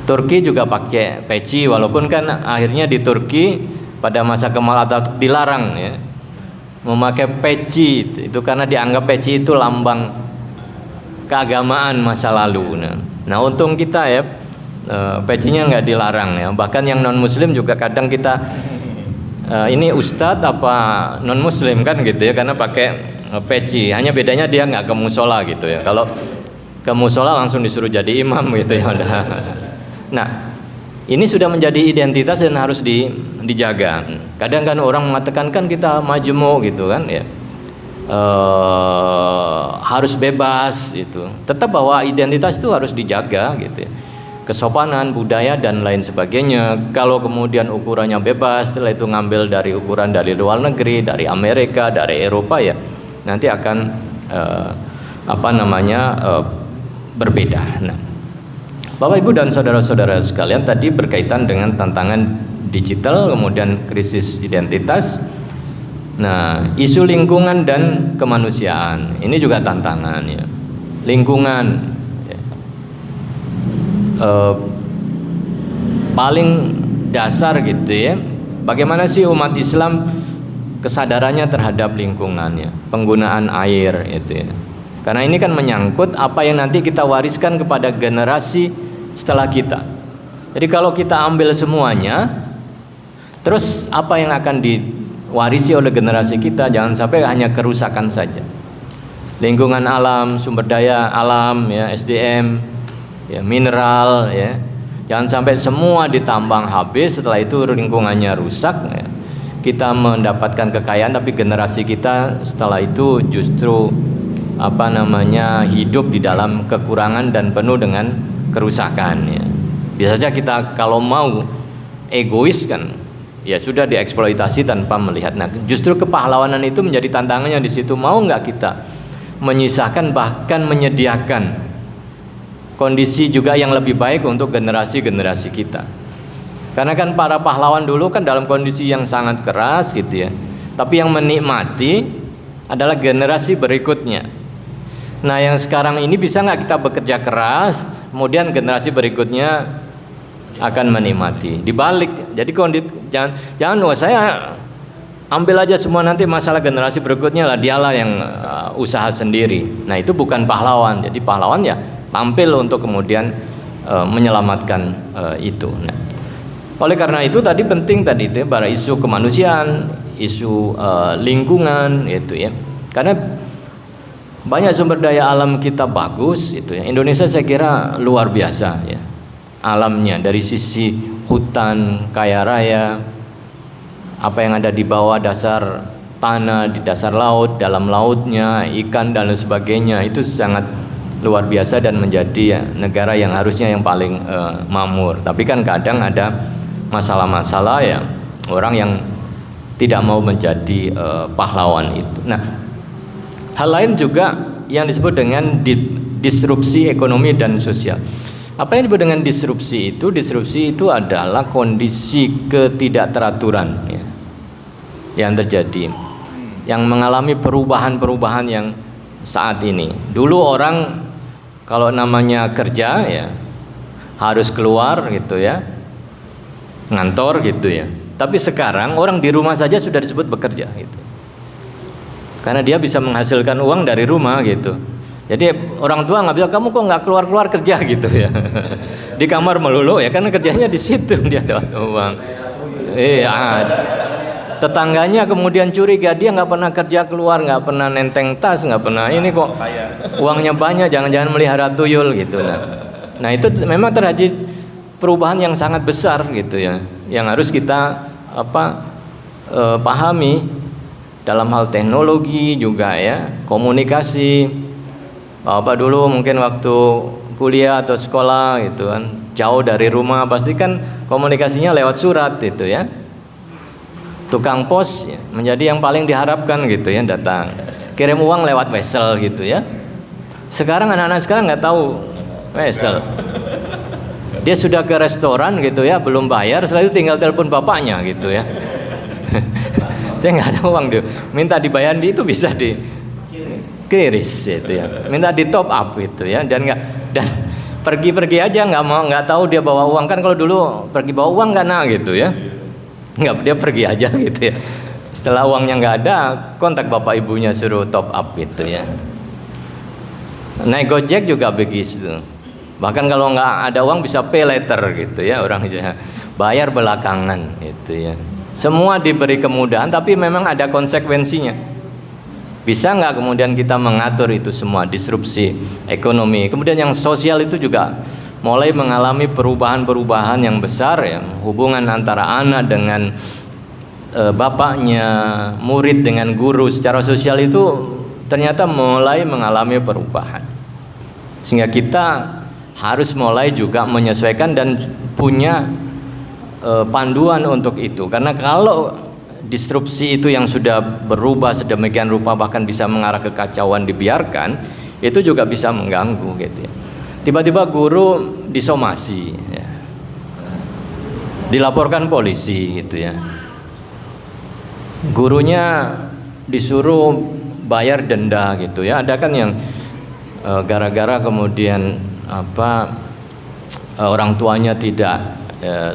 Turki juga pakai peci, walaupun kan akhirnya di Turki pada masa Kemal Atatürk dilarang ya memakai peci itu karena dianggap peci itu lambang keagamaan masa lalu. Nah untung kita ya pecinya nggak dilarang ya, bahkan yang non muslim juga kadang kita ini ustadz apa non muslim kan gitu ya, karena pakai peci. Hanya bedanya dia nggak ke musola gitu ya, kalau ke musola langsung disuruh jadi imam gitu ya. Nah ini sudah menjadi identitas dan harus dijaga. Kadang kan orang mengatakan kan kita majemuk gitu kan ya, harus bebas itu, tetap bahwa identitas itu harus dijaga gitu ya. Kesopanan, budaya dan lain sebagainya. Kalau kemudian ukurannya bebas, setelah itu ngambil dari ukuran dari luar negeri, dari Amerika, dari Eropa ya, nanti akan berbeda. Nah, Bapak Ibu dan saudara-saudara sekalian, tadi berkaitan dengan tantangan digital, kemudian krisis identitas. Nah, isu lingkungan dan kemanusiaan ini juga tantangan ya. Lingkungan eh, paling dasar gitu ya. Bagaimana sih umat Islam kesadarannya terhadap lingkungannya, penggunaan air itu ya. Karena ini kan menyangkut apa yang nanti kita wariskan kepada generasi setelah kita. Jadi kalau kita ambil semuanya, terus apa yang akan diwarisi oleh generasi kita? Jangan sampai hanya kerusakan saja. Lingkungan alam, sumber daya alam ya, SDM ya, mineral ya. Jangan sampai semua ditambang habis, setelah itu lingkungannya rusak ya. Kita mendapatkan kekayaan tapi generasi kita setelah itu justru hidup di dalam kekurangan dan penuh dengan kerusakan ya. Biasanya kita kalau mau egois kan ya sudah dieksploitasi tanpa melihat. Nah, justru kepahlawanan itu menjadi tantangannya di situ. Mau nggak kita menyisakan bahkan menyediakan kondisi juga yang lebih baik untuk generasi-generasi kita. Karena kan para pahlawan dulu kan dalam kondisi yang sangat keras gitu ya. Tapi yang menikmati adalah generasi berikutnya. Nah, yang sekarang ini bisa nggak kita bekerja keras, kemudian generasi berikutnya akan menikmati. Dibalik, jadi jangan saya ambil aja semua, nanti masalah generasi berikutnya lah dialah yang usaha sendiri. Nah, itu bukan pahlawan. Jadi pahlawan ya tampil untuk kemudian menyelamatkan itu. Nah, oleh karena itu tadi penting tadi itu para isu kemanusiaan, isu lingkungan itu ya. Karena banyak sumber daya alam kita bagus itu ya. Indonesia saya kira luar biasa ya. Alamnya dari sisi hutan kaya raya, apa yang ada di bawah dasar tanah, di dasar laut, dalam lautnya, ikan dan lain sebagainya, itu sangat luar biasa dan menjadi ya, negara yang harusnya yang paling makmur. Tapi kan kadang ada masalah-masalah ya, orang yang tidak mau menjadi pahlawan itu. Nah, hal lain juga yang disebut dengan disrupsi ekonomi dan sosial. Apa yang disebut dengan disrupsi itu? Disrupsi itu adalah kondisi ketidakteraturan ya, yang terjadi, yang mengalami perubahan-perubahan yang saat ini. Dulu orang kalau namanya kerja ya harus keluar gitu ya, ngantor gitu ya. Tapi sekarang orang di rumah saja sudah disebut bekerja gitu. Karena dia bisa menghasilkan uang dari rumah gitu. Jadi orang tua nggak bilang kamu kok nggak keluar kerja gitu ya. Di kamar melulu ya, karena kerjanya di situ dia dapat uang. Tetangganya kemudian curiga, dia nggak pernah kerja keluar, nggak pernah nenteng tas, nggak pernah ini kok uangnya banyak, jangan-jangan melihara tuyul gitu. Nah itu memang terjadi perubahan yang sangat besar gitu ya, yang harus kita pahami dalam hal teknologi juga ya, komunikasi. Bapak dulu mungkin waktu kuliah atau sekolah gitu kan, jauh dari rumah, pasti kan komunikasinya lewat surat itu ya. Tukang pos ya, menjadi yang paling diharapkan gitu ya, datang kirim uang lewat wesel gitu ya. Sekarang anak-anak sekarang nggak tahu wesel. Dia sudah ke restoran gitu ya, belum bayar, setelah itu tinggal telepon bapaknya gitu ya. Saya nggak ada uang deh, minta dibayar itu bisa di kiris itu ya, minta di top up itu ya, dan pergi aja nggak tahu dia bawa uang. Kan kalau dulu pergi bawa uang kan gitu ya, nggak, dia pergi aja gitu ya. Setelah uangnya nggak ada, kontak bapak ibunya suruh top up gitu ya. Naik Gojek juga begitu, bahkan kalau nggak ada uang bisa pay later gitu ya, orang bayar belakangan gitu ya. Semua diberi kemudahan tapi memang ada konsekuensinya. Bisa nggak kemudian kita mengatur itu semua, disrupsi ekonomi. Kemudian yang sosial itu juga mulai mengalami perubahan-perubahan yang besar ya. Hubungan antara anak dengan bapaknya, murid dengan guru secara sosial itu ternyata mulai mengalami perubahan. Sehingga kita harus mulai juga menyesuaikan dan punya panduan untuk itu. Karena kalau disrupsi itu yang sudah berubah sedemikian rupa bahkan bisa mengarah ke kekacauan dibiarkan, itu juga bisa mengganggu gitu ya. Tiba-tiba guru disomasi ya, dilaporkan polisi gitu ya, gurunya disuruh bayar denda gitu ya. Ada kan yang gara-gara kemudian orang tuanya tidak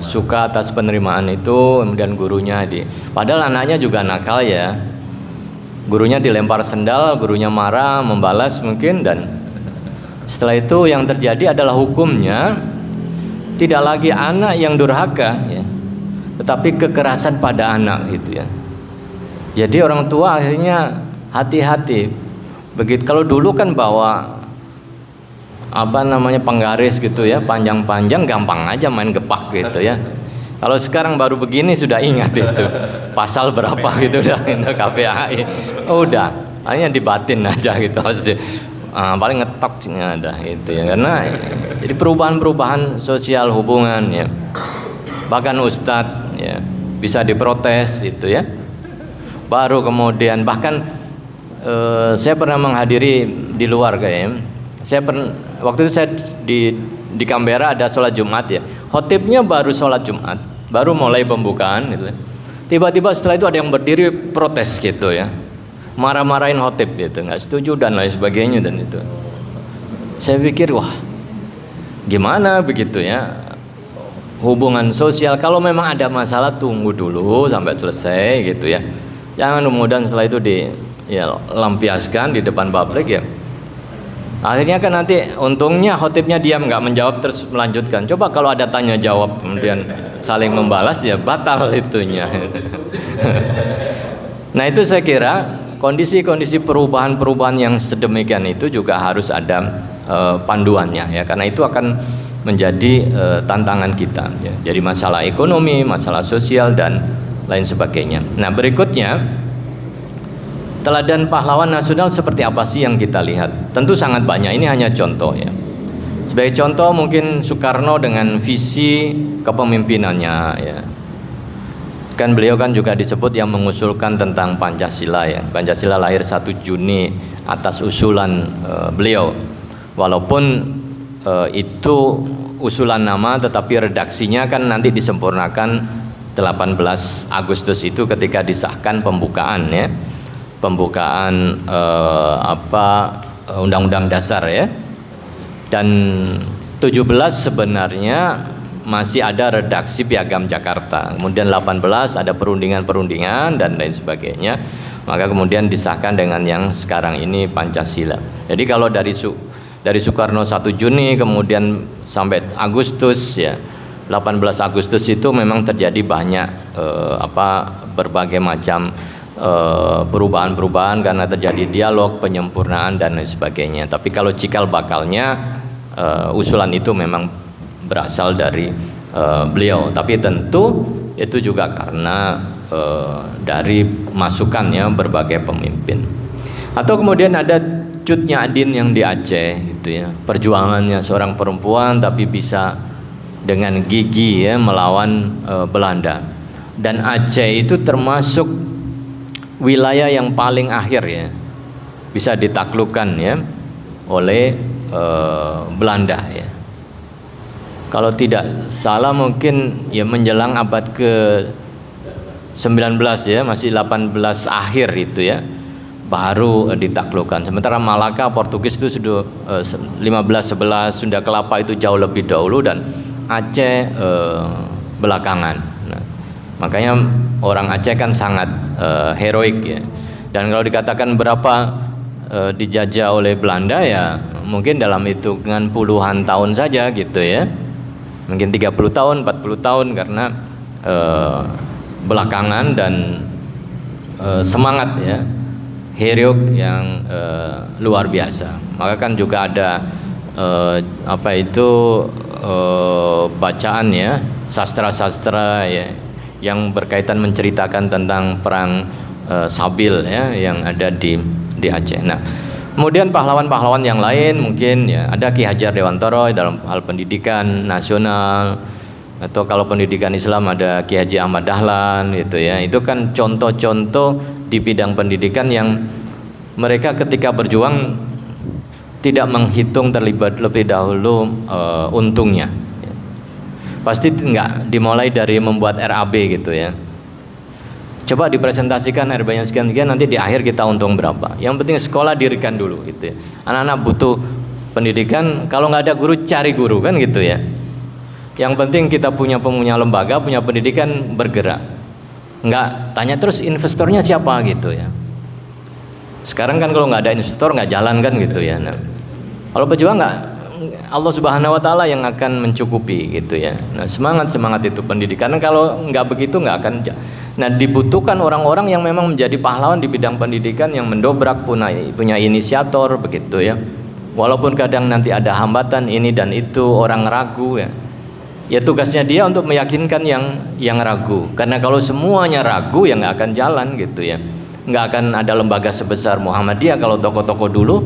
suka atas penerimaan itu, kemudian gurunya padahal anaknya juga nakal ya, gurunya dilempar sendal, gurunya marah, membalas mungkin, dan setelah itu yang terjadi adalah hukumnya tidak lagi anak yang durhaka ya, tetapi kekerasan pada anak gitu ya. Jadi orang tua akhirnya hati-hati. Begitu, kalau dulu kan bawa penggaris gitu ya, panjang-panjang, gampang aja main gepak gitu ya. Kalau sekarang baru begini sudah ingat itu pasal berapa gitu udah KPAI, udah hanya dibatin aja gitu, paling ngetok ada gitu ya. Karena jadi perubahan sosial hubungan ya, bahkan ustadz ya bisa diprotes gitu ya. Baru kemudian bahkan saya pernah menghadiri di luar kayaknya. Waktu itu saya di Canberra ada sholat Jumat ya. Khotibnya baru sholat Jumat, baru mulai pembukaan gitu. Tiba-tiba setelah itu ada yang berdiri protes gitu ya, marah-marahin khotib gitu, nggak setuju dan lain sebagainya, dan itu. Saya pikir wah, gimana begitu ya hubungan sosial. Kalau memang ada masalah tunggu dulu sampai selesai gitu ya. Jangan kemudian setelah itu lampiaskan di depan publik ya. Akhirnya kan nanti untungnya khotibnya diam, nggak menjawab, terus melanjutkan. Coba kalau ada tanya jawab kemudian saling membalas ya batal itunya. Nah itu saya kira kondisi-kondisi perubahan-perubahan yang sedemikian itu juga harus ada panduannya ya, karena itu akan menjadi tantangan kita ya. Jadi masalah ekonomi, masalah sosial dan lain sebagainya. Nah berikutnya, teladan pahlawan nasional seperti apa sih yang kita lihat? Tentu sangat banyak, ini hanya contoh ya. Sebagai contoh mungkin Soekarno dengan visi kepemimpinannya ya. Kan beliau kan juga disebut yang mengusulkan tentang Pancasila ya. Pancasila lahir 1 Juni atas usulan beliau. Walaupun itu usulan nama, tetapi redaksinya kan nanti disempurnakan 18 Agustus itu ketika disahkan pembukaan ya. Pembukaan Undang-Undang Dasar ya, dan 17 sebenarnya masih ada redaksi Piagam Jakarta, kemudian 18 ada perundingan dan lain sebagainya, maka kemudian disahkan dengan yang sekarang ini Pancasila. Jadi kalau dari Soekarno 1 Juni kemudian sampai Agustus ya, 18 Agustus itu memang terjadi banyak berbagai macam perubahan-perubahan karena terjadi dialog, penyempurnaan dan lain sebagainya. Tapi kalau cikal bakalnya usulan itu memang berasal dari beliau. Tapi tentu itu juga karena dari masukannya berbagai pemimpin. Atau kemudian ada Cut Nyak yang di Aceh gitu ya. Perjuangannya seorang perempuan tapi bisa dengan gigi ya melawan Belanda. Dan Aceh itu termasuk wilayah yang paling akhir ya bisa ditaklukkan ya oleh Belanda ya. Kalau tidak salah mungkin ya menjelang abad ke-19 ya, masih 18 akhir itu ya baru ditaklukkan. Sementara Malaka Portugis itu sudah 15-11, Sunda Kelapa itu jauh lebih dahulu, dan Aceh belakangan. Nah, makanya orang Aceh kan sangat heroik ya. Dan kalau dikatakan berapa dijajah oleh Belanda ya mungkin dalam hitungan puluhan tahun saja gitu ya. Mungkin 30 tahun, 40 tahun, karena belakangan dan semangat ya, heroik yang luar biasa. Maka kan juga ada bacaan ya, sastra-sastra ya yang berkaitan menceritakan tentang perang Sabil ya yang ada di Aceh. Nah, kemudian pahlawan-pahlawan yang lain mungkin ya ada Ki Hajar Dewantara dalam hal pendidikan nasional, atau kalau pendidikan Islam ada Ki Haji Ahmad Dahlan gitu ya. Itu kan contoh-contoh di bidang pendidikan yang mereka ketika berjuang tidak menghitung terlibat lebih dahulu untungnya. Pasti nggak dimulai dari membuat RAB gitu ya. Coba dipresentasikan RAB-nya sekian-sekian, nanti di akhir kita untung berapa. Yang penting sekolah dirikan dulu gitu ya. Anak-anak butuh pendidikan, kalau nggak ada guru cari guru kan gitu ya. Yang penting kita punya lembaga, punya pendidikan, bergerak. Nggak tanya terus investornya siapa gitu ya. Sekarang kan kalau nggak ada investor nggak jalan kan gitu ya. Nah, kalau pejuang nggak, Allah Subhanahu Wa Taala yang akan mencukupi gitu ya. Nah, semangat itu pendidikan. Karena kalau nggak begitu nggak akan. Nah, dibutuhkan orang-orang yang memang menjadi pahlawan di bidang pendidikan, yang mendobrak, punya inisiator begitu ya. Walaupun kadang nanti ada hambatan ini dan itu, orang ragu ya. Ya tugasnya dia untuk meyakinkan yang ragu. Karena kalau semuanya ragu ya nggak akan jalan gitu ya. Nggak akan ada lembaga sebesar Muhammadiyah kalau tokoh-tokoh dulu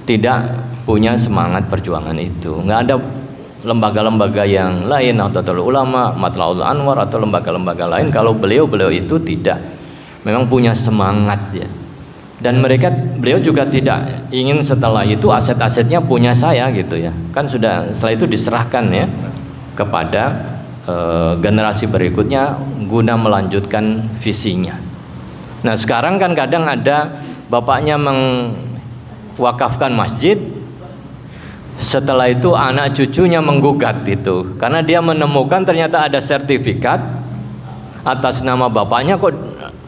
tidak punya semangat perjuangan itu. Nggak ada lembaga-lembaga yang lain, Nahdlatul Ulama, Matla'ul Anwar atau lembaga-lembaga lain kalau beliau itu tidak memang punya semangat ya. Dan beliau juga tidak ingin setelah itu aset-asetnya punya saya gitu ya. Kan sudah setelah itu diserahkan ya kepada generasi berikutnya guna melanjutkan visinya. Nah, sekarang kan kadang ada bapaknya mewakafkan masjid, setelah itu anak cucunya menggugat itu karena dia menemukan ternyata ada sertifikat atas nama bapaknya kok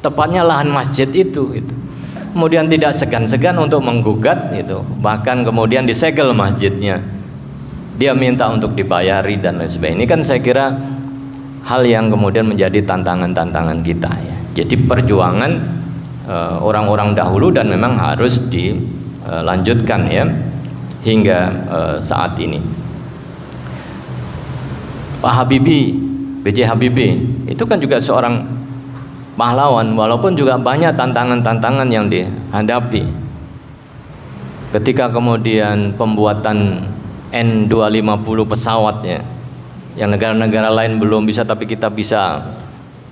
tepatnya lahan masjid itu gitu. Kemudian tidak segan-segan untuk menggugat itu, bahkan kemudian disegel masjidnya, dia minta untuk dibayari dan lain sebagainya. Ini kan saya kira hal yang kemudian menjadi tantangan-tantangan kita ya. Jadi perjuangan orang-orang dahulu dan memang harus dilanjutkan ya hingga saat ini. Pak Habibie, B.J. Habibie itu kan juga seorang pahlawan, walaupun juga banyak tantangan-tantangan yang dihadapi. Ketika kemudian pembuatan N250 pesawatnya yang negara-negara lain belum bisa tapi kita bisa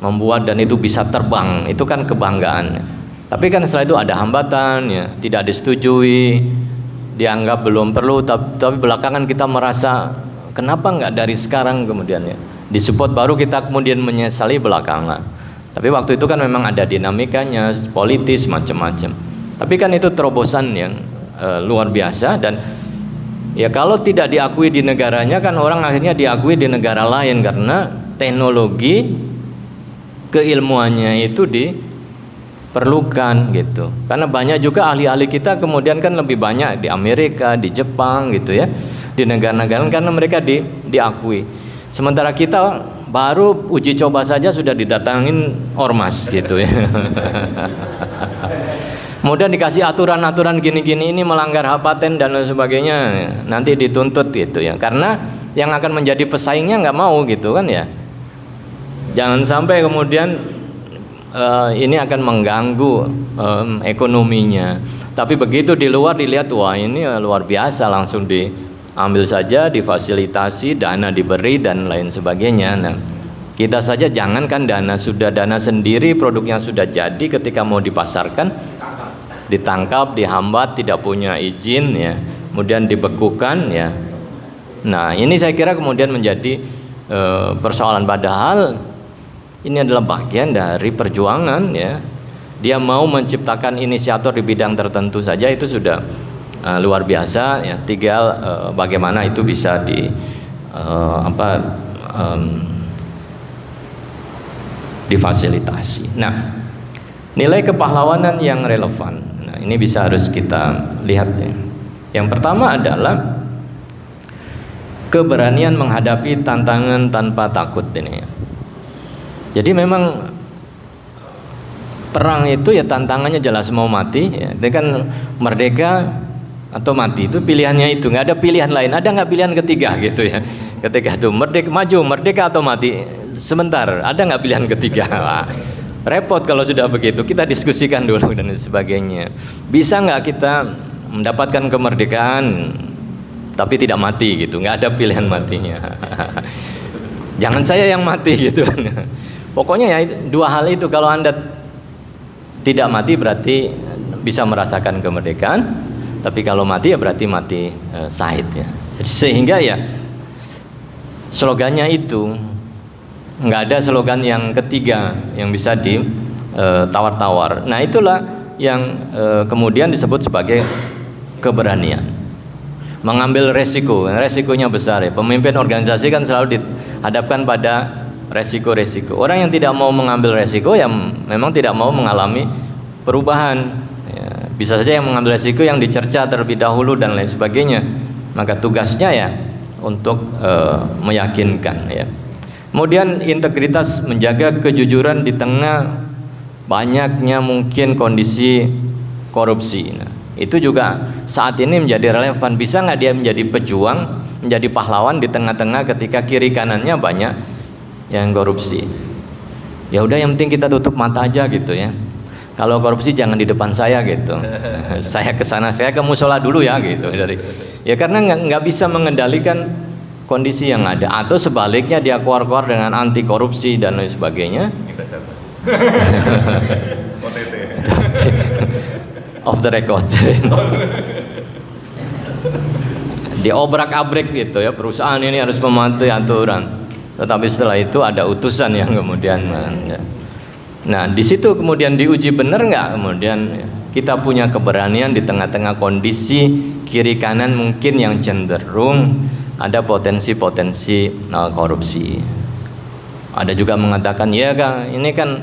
membuat dan itu bisa terbang, itu kan kebanggaan. Tapi kan setelah itu ada hambatan ya, tidak disetujui, dianggap belum perlu, tapi belakangan kita merasa kenapa nggak dari sekarang kemudian ya disupport, baru kita kemudian menyesali belakangan. Tapi waktu itu kan memang ada dinamikanya politis macam-macam. Tapi kan itu terobosan yang luar biasa, dan ya kalau tidak diakui di negaranya kan orang akhirnya diakui di negara lain karena teknologi keilmuannya itu diperlukan gitu. Karena banyak juga ahli-ahli kita kemudian kan lebih banyak di Amerika, di Jepang gitu ya, di negara-negara karena mereka diakui. Sementara kita baru uji coba saja sudah didatangin ormas gitu ya. Kemudian dikasih aturan-aturan gini-gini, ini melanggar hak paten dan lain sebagainya, nanti dituntut gitu ya. Karena yang akan menjadi pesaingnya nggak mau gitu kan ya. Jangan sampai kemudian ini akan mengganggu ekonominya. Tapi begitu di luar dilihat, wah ini luar biasa, langsung diambil saja, difasilitasi, dana diberi dan lain sebagainya. Nah, kita saja jangankan sudah dana sendiri, produknya sudah jadi, ketika mau dipasarkan ditangkap, dihambat, tidak punya izin ya, kemudian dibekukan ya. Nah, ini saya kira kemudian menjadi persoalan, padahal ini adalah bagian dari perjuangan ya. Dia mau menciptakan inisiator di bidang tertentu saja itu sudah luar biasa ya. Tinggal bagaimana itu bisa difasilitasi. Nah, nilai kepahlawanan yang relevan. Nah, ini harus kita lihat ya. Yang pertama adalah keberanian menghadapi tantangan tanpa takut ini ya. Jadi memang perang itu ya tantangannya jelas, mau mati ya. Ini kan merdeka atau mati, itu pilihannya itu, nggak ada pilihan lain. Ada nggak pilihan ketiga gitu ya? Ketika itu merdeka atau mati. Sebentar, ada nggak pilihan ketiga? Wah, repot kalau sudah begitu. Kita diskusikan dulu dan sebagainya. Bisa nggak kita mendapatkan kemerdekaan tapi tidak mati gitu? Nggak ada pilihan matinya. Jangan saya yang mati gitu. Pokoknya ya dua hal itu, kalau Anda tidak mati berarti bisa merasakan kemerdekaan, tapi kalau mati ya berarti mati syahid ya. Jadi sehingga ya slogannya itu, nggak ada slogan yang ketiga yang bisa ditawar-tawar. Nah, itulah yang kemudian disebut sebagai keberanian. Mengambil resiko, resikonya besar ya. Pemimpin organisasi kan selalu hadapkan pada resiko-resiko. Orang yang tidak mau mengambil resiko yang memang tidak mau mengalami perubahan. Ya, bisa saja yang mengambil resiko yang dicerca terlebih dahulu dan lain sebagainya. Maka tugasnya ya untuk meyakinkan ya. Kemudian integritas, menjaga kejujuran di tengah banyaknya mungkin kondisi korupsi. Nah, itu juga saat ini menjadi relevan. Bisa nggak dia menjadi pejuang, menjadi pahlawan di tengah-tengah ketika kiri kanannya banyak yang korupsi? Ya udah, yang penting kita tutup mata aja gitu ya. Kalau korupsi jangan di depan saya gitu. Saya ke sana, saya ke musola dulu ya gitu. Ya karena nggak bisa mengendalikan kondisi yang ada. Atau sebaliknya dia keluar-keluar dengan anti korupsi dan lain sebagainya. Off the record. Diobrak-abrik gitu ya, perusahaan ini harus mematuhi aturan. Tetapi setelah itu ada utusan yang kemudian, nah di situ kemudian diuji benar nggak, kemudian kita punya keberanian di tengah-tengah kondisi kiri kanan mungkin yang cenderung ada potensi-potensi korupsi. Ada juga mengatakan ya kan ini kan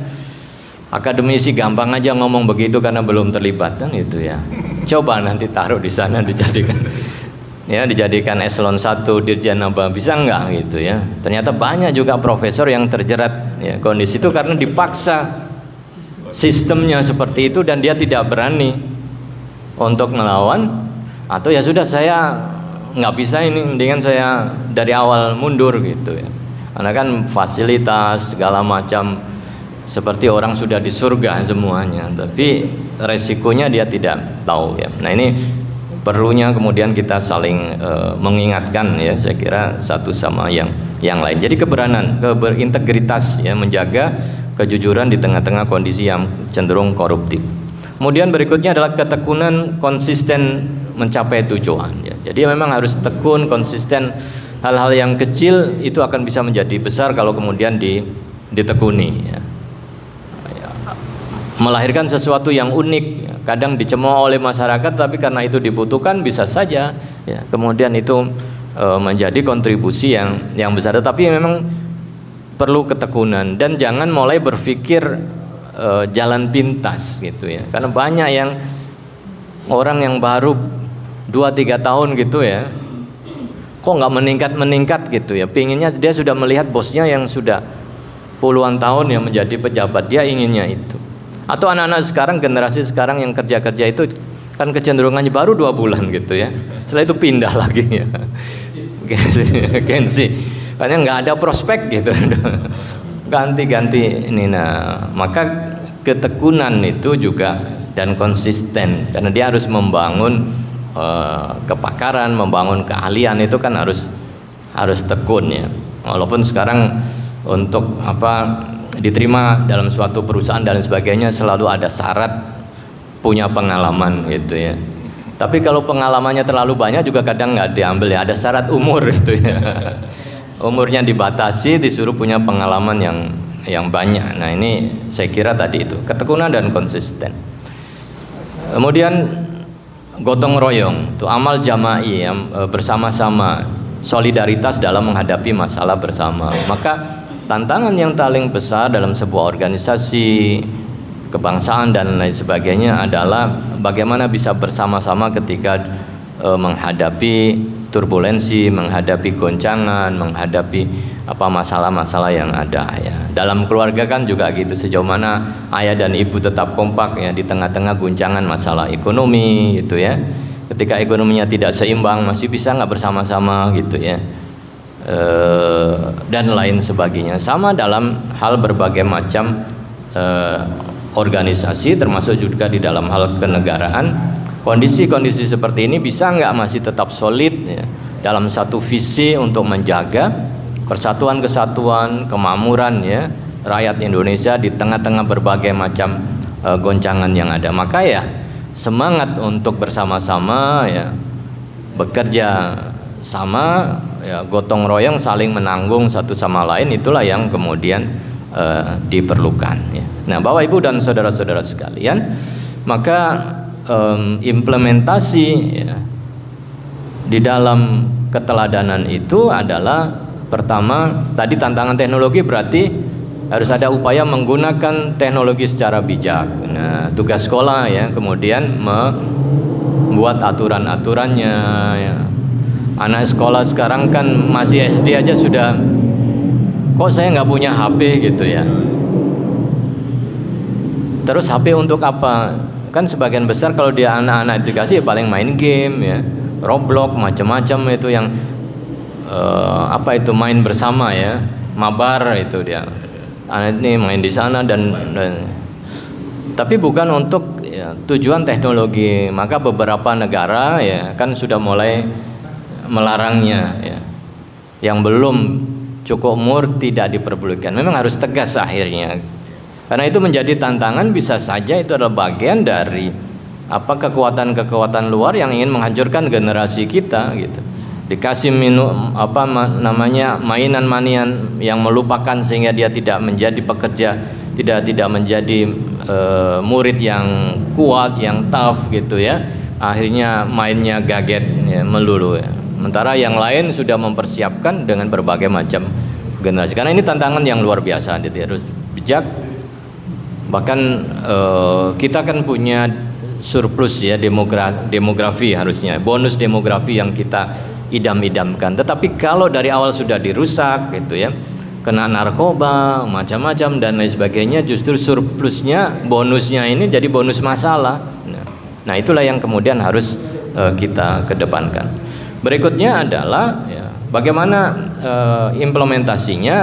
akademisi gampang aja ngomong begitu karena belum terlibat kan itu ya. Coba nanti taruh di sana dijadikan eselon 1 dirjen apa, bisa enggak gitu ya. Ternyata banyak juga profesor yang terjerat ya kondisi itu karena dipaksa sistemnya seperti itu dan dia tidak berani untuk melawan, atau ya sudah saya nggak bisa ini, mendingan saya dari awal mundur gitu ya. Karena kan fasilitas segala macam seperti orang sudah di surga semuanya, tapi resikonya dia tidak tahu ya. Nah ini perlunya kemudian kita saling mengingatkan ya, saya kira satu sama yang lain. Jadi keberanian, berintegritas ya, menjaga kejujuran di tengah-tengah kondisi yang cenderung koruptif. Kemudian berikutnya adalah ketekunan konsisten mencapai tujuan ya. Jadi memang harus tekun, konsisten. Hal-hal yang kecil itu akan bisa menjadi besar kalau kemudian ditekuni ya. Melahirkan sesuatu yang unik ya. Kadang dicemooh oleh masyarakat, tapi karena itu dibutuhkan bisa saja ya, kemudian itu menjadi kontribusi yang besar. Tetapi memang perlu ketekunan dan jangan mulai berpikir jalan pintas gitu ya. Karena banyak yang orang yang baru 2-3 tahun gitu ya, kok nggak meningkat gitu ya. Pinginnya dia sudah melihat bosnya yang sudah puluhan tahun yang menjadi pejabat, dia inginnya itu. Atau anak-anak sekarang, generasi sekarang yang kerja-kerja itu kan kecenderungannya baru 2 bulan gitu ya, setelah itu pindah lagi ya. Gengsi, karena nggak ada prospek gitu. Ganti-ganti ini. Nah maka ketekunan itu juga dan konsisten, karena dia harus membangun kepakaran, membangun keahlian, itu kan harus tekun ya. Walaupun sekarang untuk diterima dalam suatu perusahaan dan sebagainya selalu ada syarat punya pengalaman gitu ya. Tapi kalau pengalamannya terlalu banyak juga kadang nggak diambil ya, ada syarat umur itu ya. Umurnya dibatasi, disuruh punya pengalaman yang banyak. Nah ini saya kira tadi itu ketekunan dan konsisten. Kemudian gotong royong, itu amal jama'i yang bersama-sama, solidaritas dalam menghadapi masalah bersama. Maka tantangan yang paling besar dalam sebuah organisasi kebangsaan dan lain sebagainya adalah bagaimana bisa bersama-sama ketika menghadapi turbulensi, menghadapi goncangan, menghadapi masalah-masalah yang ada ya. Dalam keluarga kan juga gitu, sejauh mana ayah dan ibu tetap kompak ya di tengah-tengah guncangan masalah ekonomi gitu ya. Ketika ekonominya tidak seimbang, masih bisa nggak bersama-sama gitu ya. Dan lain sebagainya. Sama dalam hal berbagai macam organisasi, termasuk juga di dalam hal kenegaraan. Kondisi-kondisi seperti ini bisa nggak masih tetap solid ya, dalam satu visi untuk menjaga persatuan, kesatuan, kemakmuran ya rakyat Indonesia di tengah-tengah berbagai macam goncangan yang ada. Maka ya semangat untuk bersama-sama ya, bekerja sama ya, gotong royong, saling menanggung satu sama lain, itulah yang kemudian diperlukan ya. Nah Bapak Ibu dan saudara-saudara sekalian, maka implementasi ya, di dalam keteladanan itu adalah Pertama, tadi tantangan teknologi berarti harus ada upaya menggunakan teknologi secara bijak. Nah, tugas sekolah ya, kemudian membuat aturan-aturannya ya. Anak sekolah sekarang kan masih SD aja sudah, kok saya nggak punya HP gitu ya. Terus HP untuk apa? Kan sebagian besar kalau dia anak-anak edukasi paling main game ya, Roblox macam-macam itu yang apa itu main bersama ya, mabar itu dia. Anak ini main di sana dan tapi bukan untuk ya, tujuan teknologi. Maka beberapa negara ya kan sudah mulai melarangnya ya. Yang belum cukup umur tidak diperbolehkan. Memang harus tegas akhirnya. Karena itu menjadi tantangan, bisa saja itu adalah bagian dari apa kekuatan-kekuatan luar yang ingin menghancurkan generasi kita gitu. Dikasih minum apa namanya mainan-manian yang melupakan sehingga dia tidak menjadi pekerja, tidak menjadi murid yang kuat, yang tough gitu ya. Akhirnya mainnya gadget ya, melulu ya. Sementara yang lain sudah mempersiapkan dengan berbagai macam generasi. Karena ini tantangan yang luar biasa, jadi harus bijak. Bahkan kita kan punya surplus ya demografi harusnya, bonus demografi yang kita idam-idamkan. Tetapi kalau dari awal sudah dirusak gitu ya, kena narkoba, macam-macam dan lain sebagainya, justru surplusnya, bonusnya ini jadi bonus masalah. Nah, itulah yang kemudian harus kita kedepankan. Berikutnya adalah ya, bagaimana implementasinya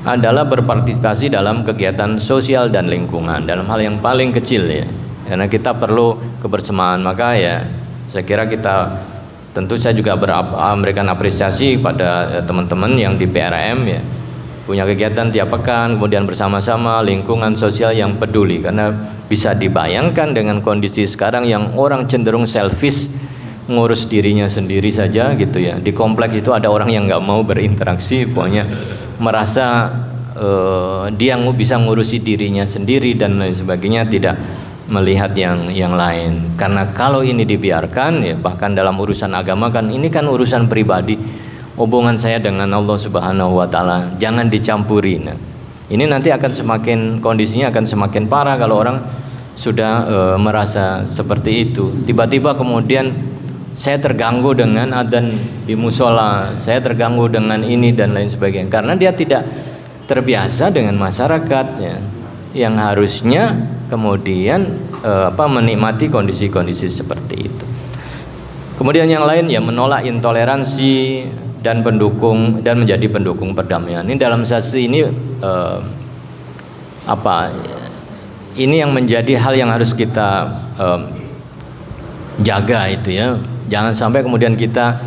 adalah berpartisipasi dalam kegiatan sosial dan lingkungan dalam hal yang paling kecil ya. Karena kita perlu kebersamaan, maka ya saya kira kita tentu saya juga memberikan apresiasi pada teman-teman yang di PRM ya, punya kegiatan tiap pekan, kemudian bersama-sama lingkungan sosial yang peduli. Karena bisa dibayangkan dengan kondisi sekarang yang orang cenderung selfish, ngurus dirinya sendiri saja gitu ya. Di komplek itu ada orang yang nggak mau berinteraksi, pokoknya merasa dia bisa ngurusi dirinya sendiri dan lain sebagainya, tidak melihat yang lain. Karena kalau ini dibiarkan ya, bahkan dalam urusan agama kan ini kan urusan pribadi, hubungan saya dengan Allah Subhanahu wa taala, jangan dicampuri. Nah, ini nanti akan semakin kondisinya akan semakin parah kalau orang sudah merasa seperti itu. Tiba-tiba kemudian saya terganggu dengan adzan di musola, saya terganggu dengan ini dan lain sebagainya, karena dia tidak terbiasa dengan masyarakatnya yang harusnya kemudian menikmati kondisi-kondisi seperti itu. Kemudian yang lain ya, menolak intoleransi dan menjadi pendukung perdamaian. Ini dalam sesi ini ini yang menjadi hal yang harus kita jaga itu ya. Jangan sampai kemudian kita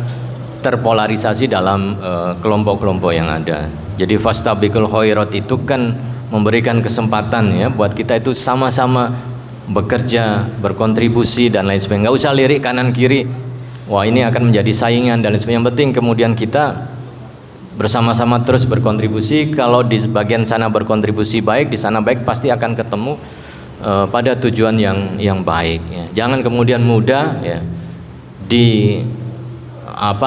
terpolarisasi dalam kelompok-kelompok yang ada. Jadi fastabiqul khairat itu kan memberikan kesempatan ya buat kita itu sama-sama bekerja, berkontribusi dan lain sebagainya. Nggak usah lirik kanan kiri, wah ini akan menjadi saingan dan lain sebagainya. Yang penting kemudian kita bersama-sama terus berkontribusi. Kalau di bagian sana berkontribusi baik, di sana baik, pasti akan ketemu pada tujuan yang baik ya. Jangan kemudian mudah ya di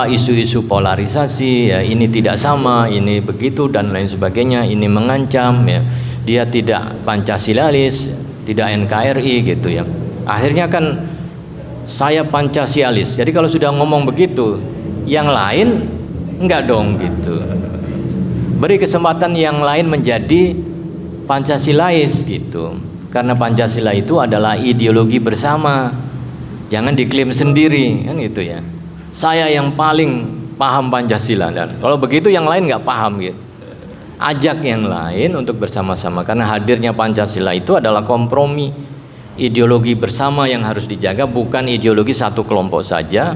isu-isu polarisasi ya, ini tidak sama, ini begitu dan lain sebagainya, ini mengancam ya, dia tidak Pancasilalis, tidak NKRI gitu ya. Akhirnya kan saya Pancasialis, jadi kalau sudah ngomong begitu yang lain enggak dong gitu. Beri kesempatan yang lain menjadi Pancasilais gitu, karena Pancasila itu adalah ideologi bersama, jangan diklaim sendiri kan gitu ya. Saya yang paling paham Pancasila, dan kalau begitu yang lain nggak paham gitu. Ajak yang lain untuk bersama-sama, karena hadirnya Pancasila itu adalah kompromi ideologi bersama yang harus dijaga, bukan ideologi satu kelompok saja,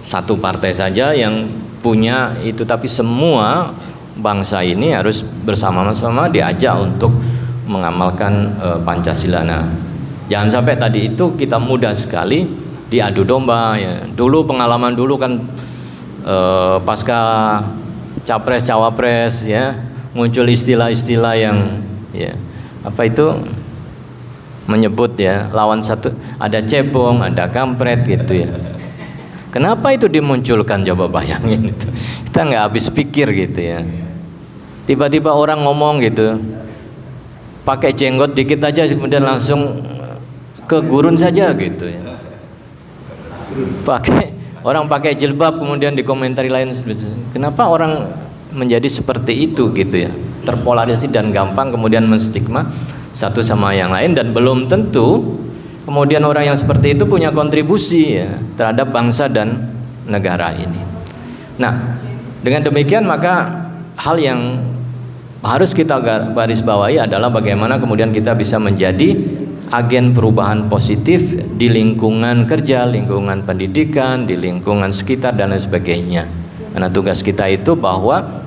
satu partai saja yang punya itu, tapi semua bangsa ini harus bersama-sama diajak untuk mengamalkan Pancasila. Nah, jangan sampai tadi itu kita mudah sekali diadu domba ya. Dulu pengalaman dulu kan pasca capres cawapres ya, muncul istilah-istilah yang ya menyebut ya lawan satu, ada cebong, ada kampret gitu ya. Kenapa itu dimunculkan, coba bayangin itu kita nggak habis pikir gitu ya. Tiba-tiba orang ngomong gitu, pakai jenggot dikit aja kemudian langsung ke gurun saja gitu ya. Orang pakai jilbab kemudian dikomentari lain. Kenapa orang menjadi seperti itu gitu ya? Terpolarisasi dan gampang kemudian menstigma satu sama yang lain, dan belum tentu kemudian orang yang seperti itu punya kontribusi ya terhadap bangsa dan negara ini. Nah, dengan demikian maka hal yang harus kita garis bawahi adalah bagaimana kemudian kita bisa menjadi agen perubahan positif di lingkungan kerja, lingkungan pendidikan, di lingkungan sekitar dan lain sebagainya. Karena tugas kita itu bahwa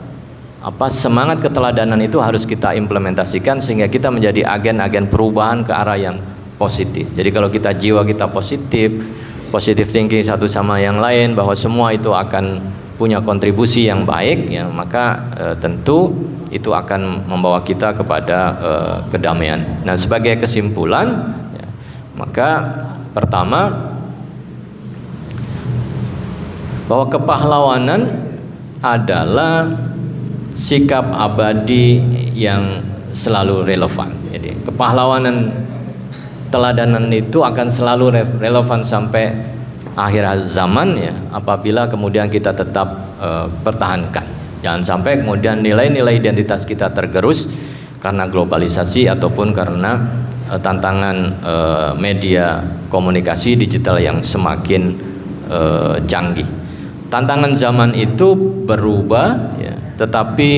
semangat keteladanan itu harus kita implementasikan sehingga kita menjadi agen-agen perubahan ke arah yang positif. Jadi kalau jiwa kita positif thinking satu sama yang lain, bahwa semua itu akan punya kontribusi yang baik ya, maka tentu itu akan membawa kita kepada kedamaian. Nah, sebagai kesimpulan ya, maka pertama bahwa kepahlawanan adalah sikap abadi yang selalu relevan. Jadi kepahlawanan teladanan itu akan selalu relevan sampai akhir zaman ya, apabila kemudian kita tetap pertahankan. Jangan sampai kemudian nilai-nilai identitas kita tergerus karena globalisasi ataupun karena tantangan media komunikasi digital yang semakin canggih. Tantangan zaman itu berubah ya, tetapi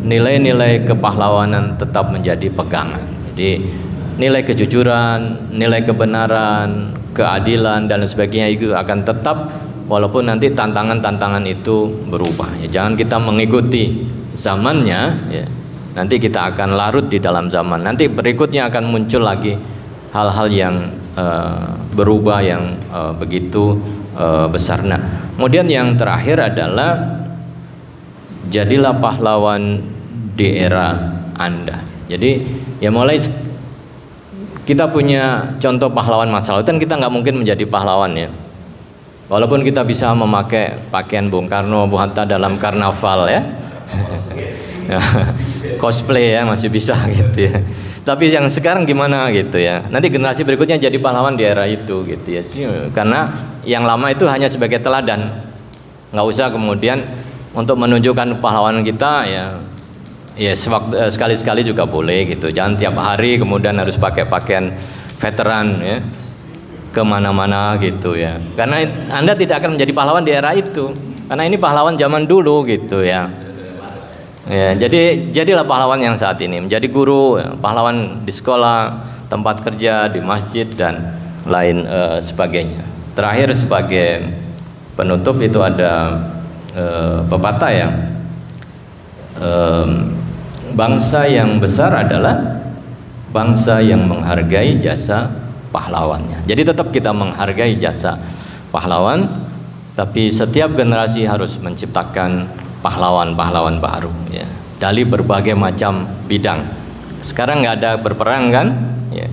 nilai-nilai kepahlawanan tetap menjadi pegangan. Jadi nilai kejujuran, nilai kebenaran, keadilan dan sebagainya itu akan tetap walaupun nanti tantangan-tantangan itu berubah. Ya, jangan kita mengikuti zamannya ya. Nanti kita akan larut di dalam zaman. Nanti berikutnya akan muncul lagi hal-hal yang berubah yang begitu besar. Nah, kemudian yang terakhir adalah jadilah pahlawan di era Anda. Jadi ya mulai kita punya contoh pahlawan masa lalu, kan kita nggak mungkin menjadi pahlawan ya. Walaupun kita bisa memakai pakaian Bung Karno, Bung Hatta dalam karnaval ya, cosplay ya masih bisa gitu ya. Tapi yang sekarang gimana gitu ya? Nanti generasi berikutnya jadi pahlawan di era itu gitu ya. Karena yang lama itu hanya sebagai teladan, nggak usah kemudian untuk menunjukkan pahlawan kita ya sekali-sekali juga boleh gitu. Jangan tiap hari kemudian harus pakai pakaian veteran ya kemana-mana gitu ya. Karena Anda tidak akan menjadi pahlawan di era itu. Karena ini pahlawan zaman dulu gitu ya. Ya, jadilah pahlawan yang saat ini, menjadi guru, ya, pahlawan di sekolah, tempat kerja, di masjid dan lain sebagainya. Terakhir sebagai penutup itu ada pepatah ya. Bangsa yang besar adalah bangsa yang menghargai jasa pahlawannya. Jadi tetap kita menghargai jasa pahlawan, tapi setiap generasi harus menciptakan pahlawan-pahlawan baru ya, dari berbagai macam bidang. Sekarang nggak ada berperang kan ya.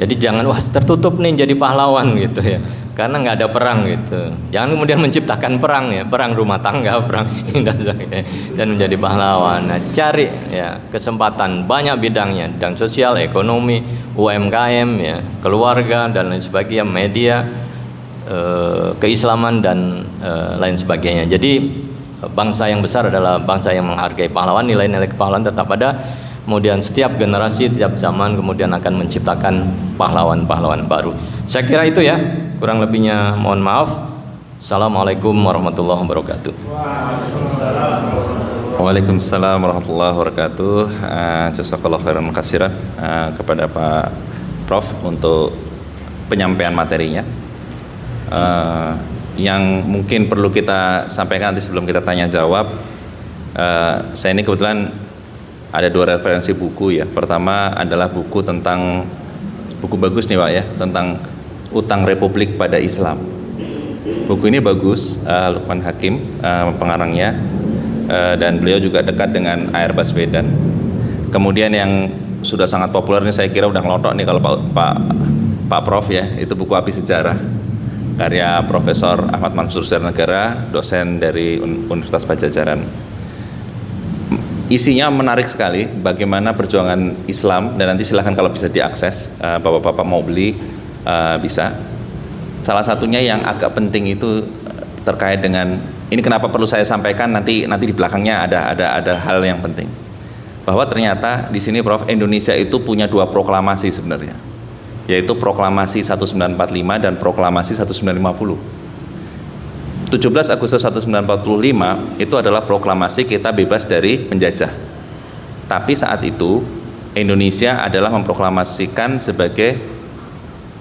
Jadi jangan tertutup nih jadi pahlawan gitu ya, karena nggak ada perang gitu. Jangan kemudian menciptakan perang ya, perang rumah tangga, perang dan menjadi pahlawan. Nah, cari ya kesempatan banyak bidangnya, bidang sosial, ekonomi, UMKM ya, keluarga dan lain sebagainya, media, keislaman dan lain sebagainya. Jadi bangsa yang besar adalah bangsa yang menghargai pahlawan, nilai-nilai kepahlawanan tetap ada. Kemudian setiap generasi, setiap zaman kemudian akan menciptakan pahlawan-pahlawan baru. Saya kira itu ya, kurang lebihnya mohon maaf. Assalamualaikum warahmatullahi wabarakatuh. Waalaikumsalam warahmatullahi wabarakatuh. Jazakallahu khairan katsiran kepada Pak Prof untuk penyampaian materinya. Yang mungkin perlu kita sampaikan nanti sebelum kita tanya jawab, saya ini kebetulan ada 2 referensi buku ya. Pertama adalah buku bagus nih Pak ya, tentang utang Republik pada Islam. Buku ini bagus, Lukman Hakim pengarangnya, dan beliau juga dekat dengan A.R. Baswedan. Kemudian yang sudah sangat populer ini saya kira udah ngelotok nih kalau Pak Prof ya, itu buku Api Sejarah. karya Profesor Ahmad Mansur Siranegara, dosen dari Universitas Padjadjaran. Isinya menarik sekali, bagaimana perjuangan Islam, dan nanti silahkan kalau bisa diakses, bapak-bapak mau beli bisa. Salah satunya yang agak penting itu terkait dengan ini, kenapa perlu saya sampaikan, nanti di belakangnya ada hal yang penting, bahwa ternyata di sini Prof, Indonesia itu punya 2 proklamasi sebenarnya, yaitu proklamasi 1945 dan proklamasi 1950. 17 Agustus 1945 itu adalah proklamasi kita bebas dari penjajah. Tapi saat itu Indonesia adalah memproklamasikan sebagai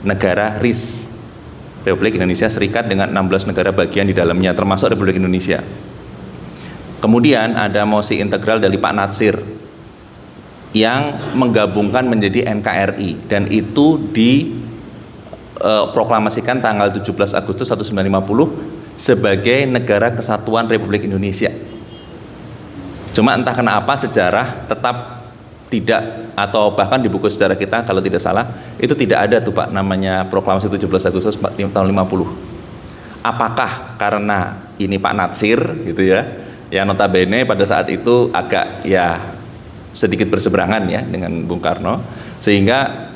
negara RIS, Republik Indonesia Serikat, dengan 16 negara bagian di dalamnya, termasuk Republik Indonesia. Kemudian ada mosi integral dari Pak Natsir yang menggabungkan menjadi NKRI, dan itu diproklamasikan tanggal 17 Agustus 1950 sebagai Negara Kesatuan Republik Indonesia. Cuma entah kenapa sejarah tetap tidak, atau bahkan di buku sejarah kita kalau tidak salah itu tidak ada tuh Pak namanya proklamasi 17 Agustus tahun 50. Apakah karena ini Pak Natsir gitu ya, yang notabene pada saat itu agak ya sedikit berseberangan ya dengan Bung Karno, sehingga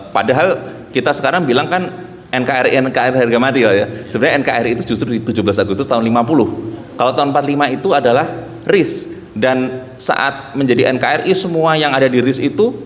padahal kita sekarang bilang kan NKRI harga mati ya. Sebenarnya NKRI itu justru di 17 Agustus tahun 50. Kalau tahun 45 itu adalah RIS, dan saat menjadi NKRI semua yang ada di RIS itu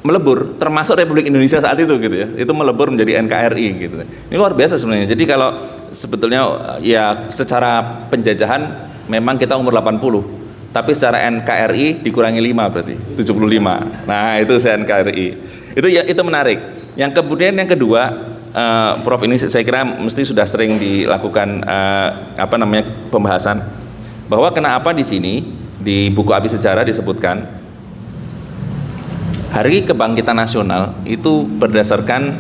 melebur, termasuk Republik Indonesia saat itu gitu ya. Itu melebur menjadi NKRI gitu. Ini luar biasa sebenarnya. Jadi kalau sebetulnya ya secara penjajahan memang kita umur 80, tapi secara NKRI dikurangi 5 berarti 75. Nah, itu saya NKRI. Itu menarik. Yang kemudian yang kedua, Prof, ini saya kira mesti sudah sering dilakukan pembahasan, bahwa kenapa di sini di buku Api Sejarah disebutkan Hari Kebangkitan Nasional itu berdasarkan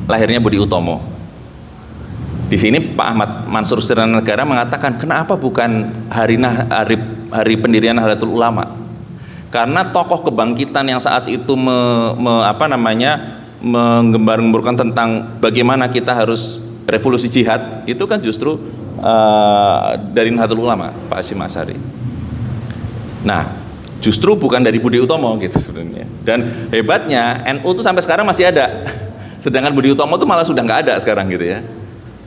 lahirnya Budi Utomo. Di sini Pak Ahmad Mansur Siranegara mengatakan kenapa bukan hari pendirian Nahdlatul Ulama? Karena tokoh kebangkitan yang saat itu menggembar-gemburkan tentang bagaimana kita harus revolusi jihad itu kan justru dari Nahdlatul Ulama, Pak Hasyim Asy'ari. Nah, justru bukan dari Budi Utomo gitu sebenarnya. Dan hebatnya NU itu sampai sekarang masih ada, sedangkan Budi Utomo itu malah sudah nggak ada sekarang gitu ya.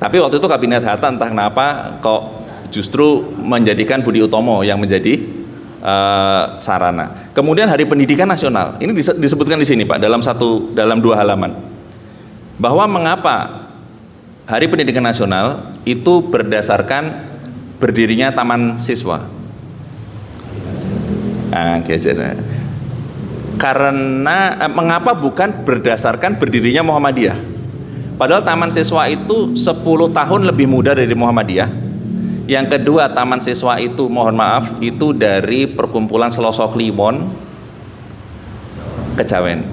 Tapi waktu itu Kabinet Hatta entah kenapa kok justru menjadikan Budi Utomo yang menjadi sarana. Kemudian Hari Pendidikan Nasional ini disebutkan di sini Pak dalam 2 halaman, bahwa mengapa Hari Pendidikan Nasional itu berdasarkan berdirinya Taman Siswa. Karena mengapa bukan berdasarkan berdirinya Muhammadiyah? Padahal Taman Siswa itu 10 tahun lebih muda dari Muhammadiyah. Yang kedua, Taman Siswa itu mohon maaf itu dari perkumpulan Seloso Kliwon Kejawen.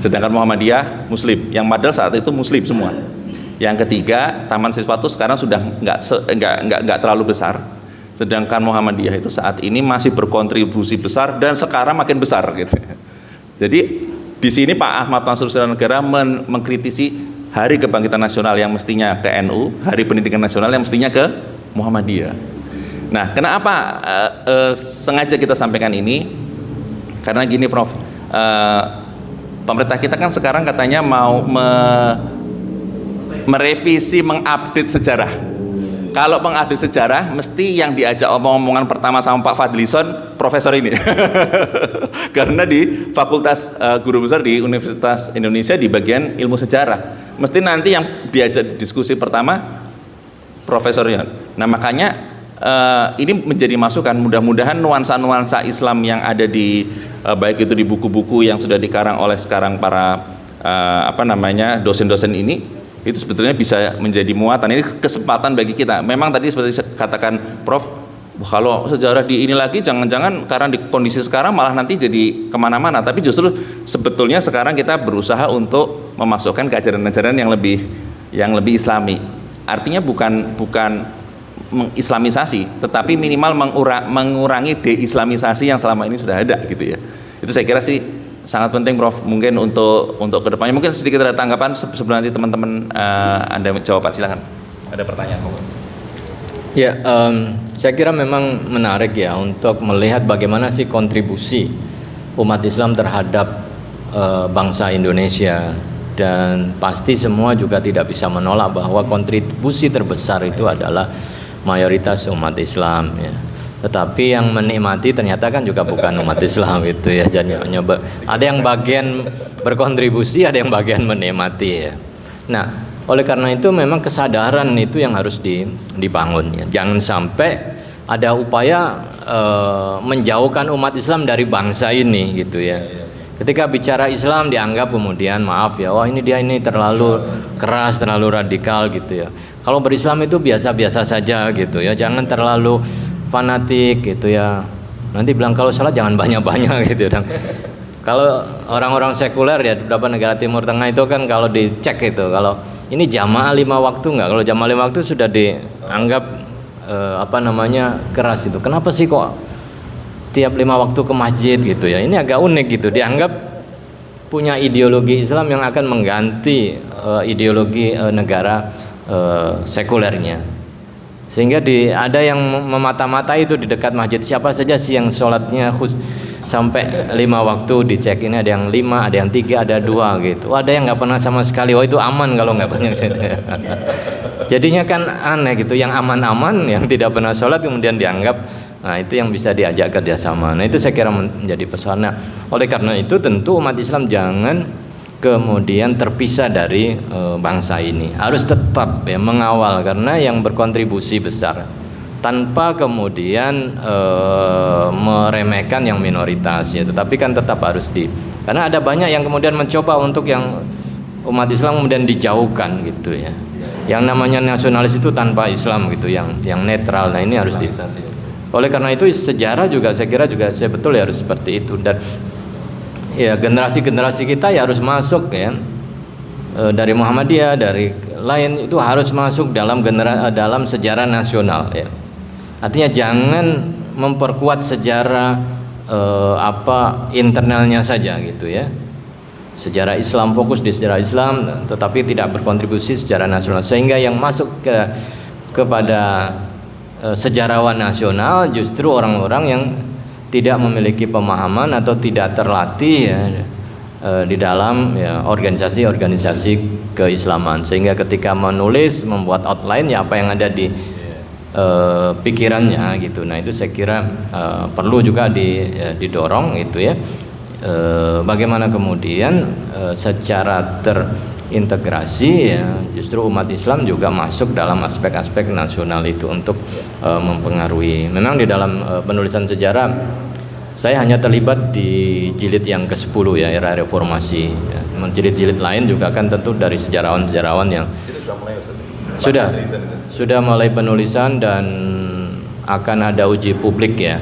Sedangkan Muhammadiyah Muslim, yang padahal saat itu Muslim semua. Yang ketiga, Taman Siswa itu sekarang sudah nggak terlalu besar. Sedangkan Muhammadiyah itu saat ini masih berkontribusi besar dan sekarang makin besar gitu. Jadi di sini Pak Ahmad Mansur Siranegara mengkritisi Hari Kebangkitan Nasional yang mestinya ke NU, Hari Pendidikan Nasional yang mestinya ke Muhammadiyah. Nah, kenapa sengaja kita sampaikan ini? Karena gini Prof, pemerintah kita kan sekarang katanya mau merevisi, mengupdate sejarah. Kalau mengupdate sejarah, mesti yang diajak omong-omongan pertama sama Pak Fadlison, profesor ini. Karena di Fakultas Guru Besar di Universitas Indonesia di bagian ilmu sejarah, mesti nanti yang diajak diskusi pertama profesornya. Nah, makanya ini menjadi masukan, mudah-mudahan nuansa-nuansa Islam yang ada di baik itu di buku-buku yang sudah dikarang oleh sekarang para dosen-dosen ini, itu sebetulnya bisa menjadi muatan. Ini kesempatan bagi kita. Memang tadi seperti katakan Prof, kalau sejarah di ini lagi jangan-jangan karena di kondisi sekarang malah nanti jadi kemana-mana. Tapi justru sebetulnya sekarang kita berusaha untuk memasukkan ajaran-ajaran yang lebih Islami. Artinya bukan mengislamisasi, tetapi minimal mengurangi deislamisasi yang selama ini sudah ada gitu ya. Itu saya kira sih sangat penting Prof, mungkin untuk kedepannya mungkin sedikit ada tanggapan sebelum nanti teman-teman Anda menjawab, Pak, silakan. Ada pertanyaan? Ya, saya kira memang menarik ya untuk melihat bagaimana sih kontribusi umat Islam terhadap bangsa Indonesia, dan pasti semua juga tidak bisa menolak bahwa kontribusi terbesar itu adalah mayoritas umat Islam ya. Tetapi yang menikmati ternyata kan juga bukan umat Islam itu ya. Jadi ada yang bagian berkontribusi, ada yang bagian menikmati ya. Nah, oleh karena itu memang kesadaran itu yang harus dibangun ya. Jangan sampai ada upaya menjauhkan umat Islam dari bangsa ini gitu ya. Ketika bicara Islam dianggap kemudian maaf ya, wah ini terlalu keras, terlalu radikal gitu ya. Kalau berislam itu biasa-biasa saja gitu ya. Jangan terlalu fanatik gitu ya. Nanti bilang kalau sholat jangan banyak-banyak gitu ya. Kalau orang-orang sekuler ya beberapa negara Timur Tengah itu kan kalau dicek itu, kalau ini jamaah 5 waktu enggak, kalau jamaah 5 waktu sudah dianggap keras itu. Kenapa sih kok tiap 5 waktu ke masjid gitu ya? Ini agak unik gitu, dianggap punya ideologi Islam yang akan mengganti ideologi negara sekulernya. Sehingga ada yang memata-matai itu di dekat masjid, siapa saja sih yang sholatnya sampai 5 waktu dicek, ini ada yang 5, ada yang 3, ada 2 gitu. Ada yang nggak pernah sama sekali, itu aman kalau nggak banyak. Jadinya kan aneh gitu, yang aman-aman, yang tidak pernah sholat kemudian dianggap, nah itu yang bisa diajak kerjasama. Nah itu saya kira menjadi pesan. Nah, oleh karena itu tentu umat Islam jangan kemudian terpisah dari bangsa ini, harus tetap ya mengawal, karena yang berkontribusi besar, tanpa kemudian meremehkan yang minoritas ya, tetapi kan tetap harus karena ada banyak yang kemudian mencoba untuk yang umat Islam kemudian dijauhkan gitu ya, yang namanya nasionalis itu tanpa Islam gitu, yang netral. Nah ini harus oleh karena itu sejarah juga saya kira juga betul ya harus seperti itu, dan ya generasi-generasi kita ya harus masuk ya, dari Muhammadiyah, dari lain itu harus masuk dalam sejarah nasional ya. Artinya jangan memperkuat sejarah internalnya saja gitu ya. Sejarah Islam, fokus di sejarah Islam tetapi tidak berkontribusi sejarah nasional, sehingga yang masuk kepada sejarawan nasional justru orang-orang yang tidak memiliki pemahaman atau tidak terlatih ya, di dalam ya, organisasi-organisasi keislaman, sehingga ketika menulis, membuat outline ya apa yang ada di pikirannya gitu. Nah itu saya kira perlu juga didorong gitu ya, bagaimana kemudian secara terintegrasi ya justru umat Islam juga masuk dalam aspek-aspek nasional itu untuk mempengaruhi. Memang di dalam penulisan sejarah saya hanya terlibat di jilid yang ke-10 ya, era reformasi ya. Jilid-jilid lain juga kan tentu dari sejarawan-sejarawan yang sudah mulai penulisan, dan akan ada uji publik ya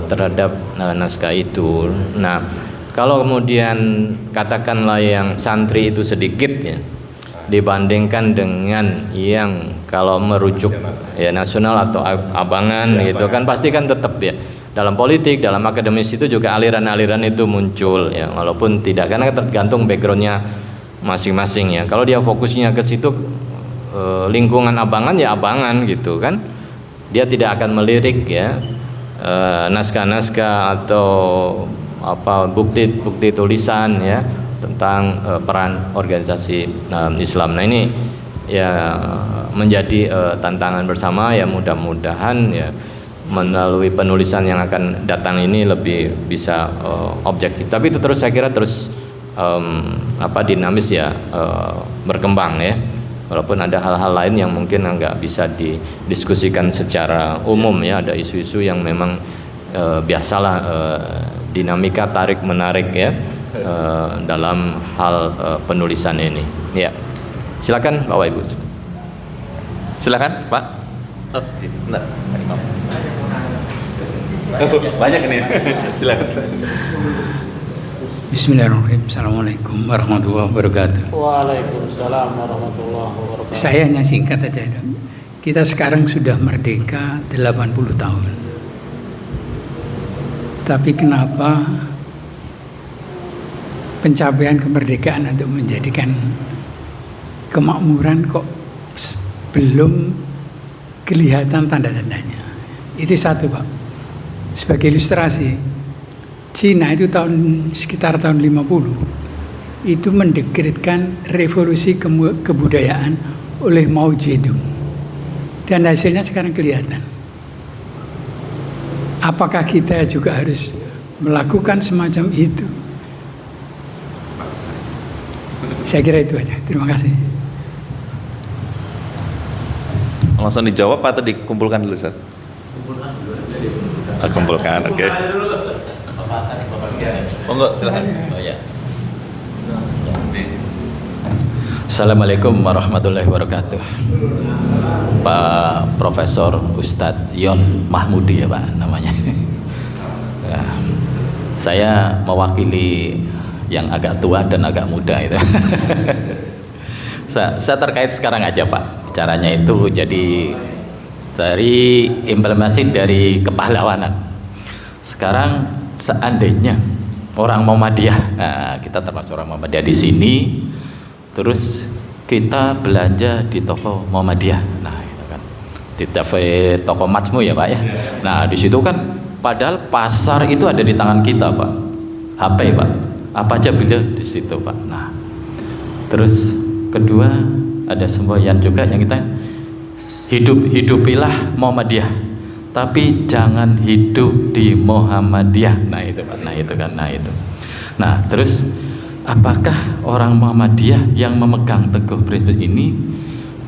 terhadap naskah itu. Nah kalau kemudian katakanlah yang santri itu sedikit ya dibandingkan dengan yang kalau merujuk ya nasional atau abangan gitu kan, pasti kan tetap ya dalam politik, dalam akademis itu juga aliran-aliran itu muncul ya, walaupun tidak, karena tergantung backgroundnya masing-masing ya. Kalau dia fokusnya ke situ lingkungan abangan ya abangan gitu kan, dia tidak akan melirik ya naskah-naskah atau bukti tulisan ya tentang peran organisasi Islam. Nah ini ya menjadi tantangan bersama ya, mudah-mudahan ya melalui penulisan yang akan datang ini lebih bisa objektif. Tapi itu terus saya kira terus dinamis ya, berkembang ya. Walaupun ada hal-hal lain yang mungkin nggak bisa didiskusikan secara umum ya, ada isu-isu yang memang biasalah dinamika tarik menarik ya dalam hal penulisan ini. Ya, silakan Bapak Ibu. Silakan Pak. Sebentar. Banyak ini. Silakan. Bismillahirrahmanirrahim. Assalamualaikum warahmatullahi wabarakatuh. Waalaikumsalam warahmatullahi wabarakatuh. Saya hanya singkat aja. Kita sekarang sudah merdeka 80 tahun. Tapi kenapa pencapaian kemerdekaan untuk menjadikan kemakmuran kok belum kelihatan tanda-tandanya. Itu satu, Pak. Sebagai ilustrasi, Cina itu sekitar tahun 50 itu mendekretkan revolusi kebudayaan oleh Mao Zedong. Dan hasilnya sekarang kelihatan. Apakah kita juga harus melakukan semacam itu? Saya kira itu aja. Terima kasih. Langsung dijawab atau dikumpulkan dulu, Ustaz? Kumpulkan, oke. Oh enggak, silakan. Oh ya. Assalamualaikum warahmatullahi wabarakatuh. Pak Profesor Ustadz Yon Mahmudi ya Pak namanya. Ya, saya mewakili yang agak tua dan agak muda itu. Saya terkait sekarang aja Pak. Caranya itu jadi dari implementasi dari kepahlawanan. Sekarang seandainya orang Muhammadiyah, nah, kita termasuk orang Muhammadiyah di sini, terus kita belanja di toko Muhammadiyah, nah itu kan di toko Majmu ya Pak ya. Nah di situ kan padahal pasar itu ada di tangan kita Pak, HP Pak, apa aja beli di situ Pak. Nah terus kedua ada semboyan juga yang kita hidupilah Muhammadiyah, tapi jangan hidup di Muhammadiyah. Nah itu Pak, nah itu kan, nah itu. Nah terus apakah orang Muhammadiyah yang memegang teguh prinsip ini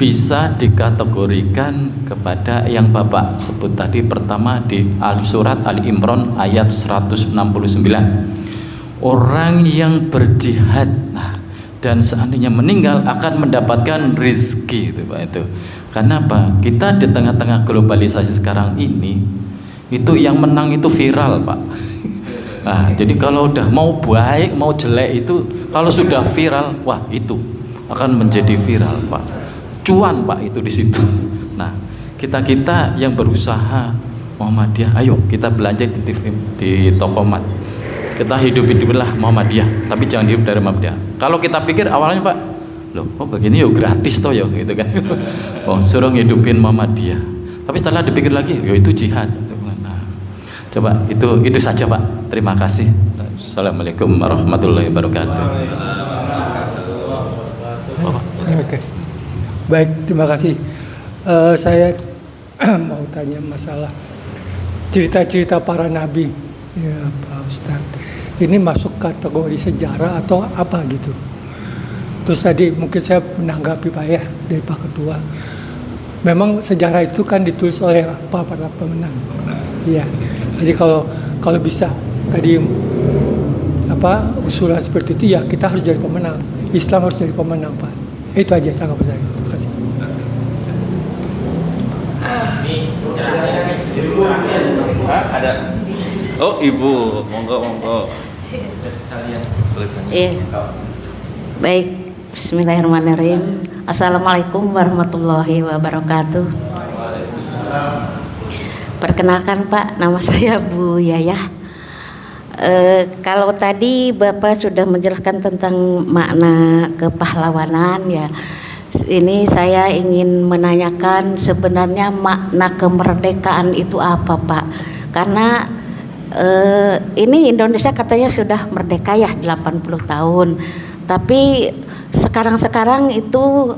bisa dikategorikan kepada yang Bapak sebut tadi pertama di surat Ali Imran ayat 169, orang yang berjihad dan seandainya meninggal akan mendapatkan rizki itu Pak itu. Karena apa? Kita di tengah-tengah globalisasi sekarang ini itu yang menang itu viral Pak. Nah, jadi kalau udah mau baik, mau jelek itu kalau sudah viral, wah itu akan menjadi viral, Pak. Cuan, Pak, itu di situ. Nah, kita yang berusaha Muhammadiyah, ayo kita belanja di toko mat. Kita hidupilah Muhammadiyah, tapi jangan hidup dari Muhammadiyah. Kalau kita pikir awalnya, Pak, loh, kok begini yo gratis toh yo gitu kan. Oh, suruh ngidupin Muhammadiyah. Tapi setelah dipikir lagi, yo itu jihad. Coba itu saja Pak. Terima kasih. Assalamualaikum warahmatullahi wabarakatuh. Oke. Baik, terima kasih. Saya mau tanya masalah cerita-cerita para nabi, ya Pak Ustadz. Ini masuk kategori sejarah atau apa gitu? Terus tadi mungkin saya menanggapi Pak ya dari Pak Ketua. Memang sejarah itu kan ditulis oleh para pemenang. Iya. Jadi kalau bisa tadi usulan seperti itu ya kita harus jadi pemenang. Islam harus jadi pemenang Pak. Itu aja tanggapan saya. Terima kasih. Ada. Oh Ibu, monggo. Sekalian tulisannya. Iya. Baik. Bismillahirrahmanirrahim. Assalamualaikum warahmatullahi wabarakatuh. Perkenalkan Pak, nama saya Bu Yayah. Kalau tadi Bapak sudah menjelaskan tentang makna kepahlawanan ya, ini saya ingin menanyakan sebenarnya makna kemerdekaan itu apa Pak? Karena ini Indonesia katanya sudah merdeka ya 80 tahun, tapi sekarang itu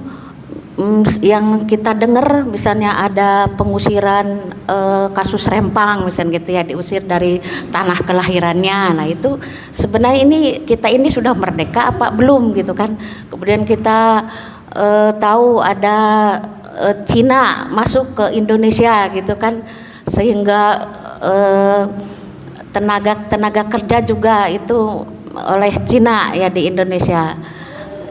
yang kita dengar misalnya ada pengusiran kasus Rempang misalnya gitu ya, diusir dari tanah kelahirannya. Nah itu sebenarnya kita ini sudah merdeka apa belum gitu kan. Kemudian kita tahu ada Cina masuk ke Indonesia gitu kan, sehingga tenaga kerja juga itu oleh Cina ya di Indonesia.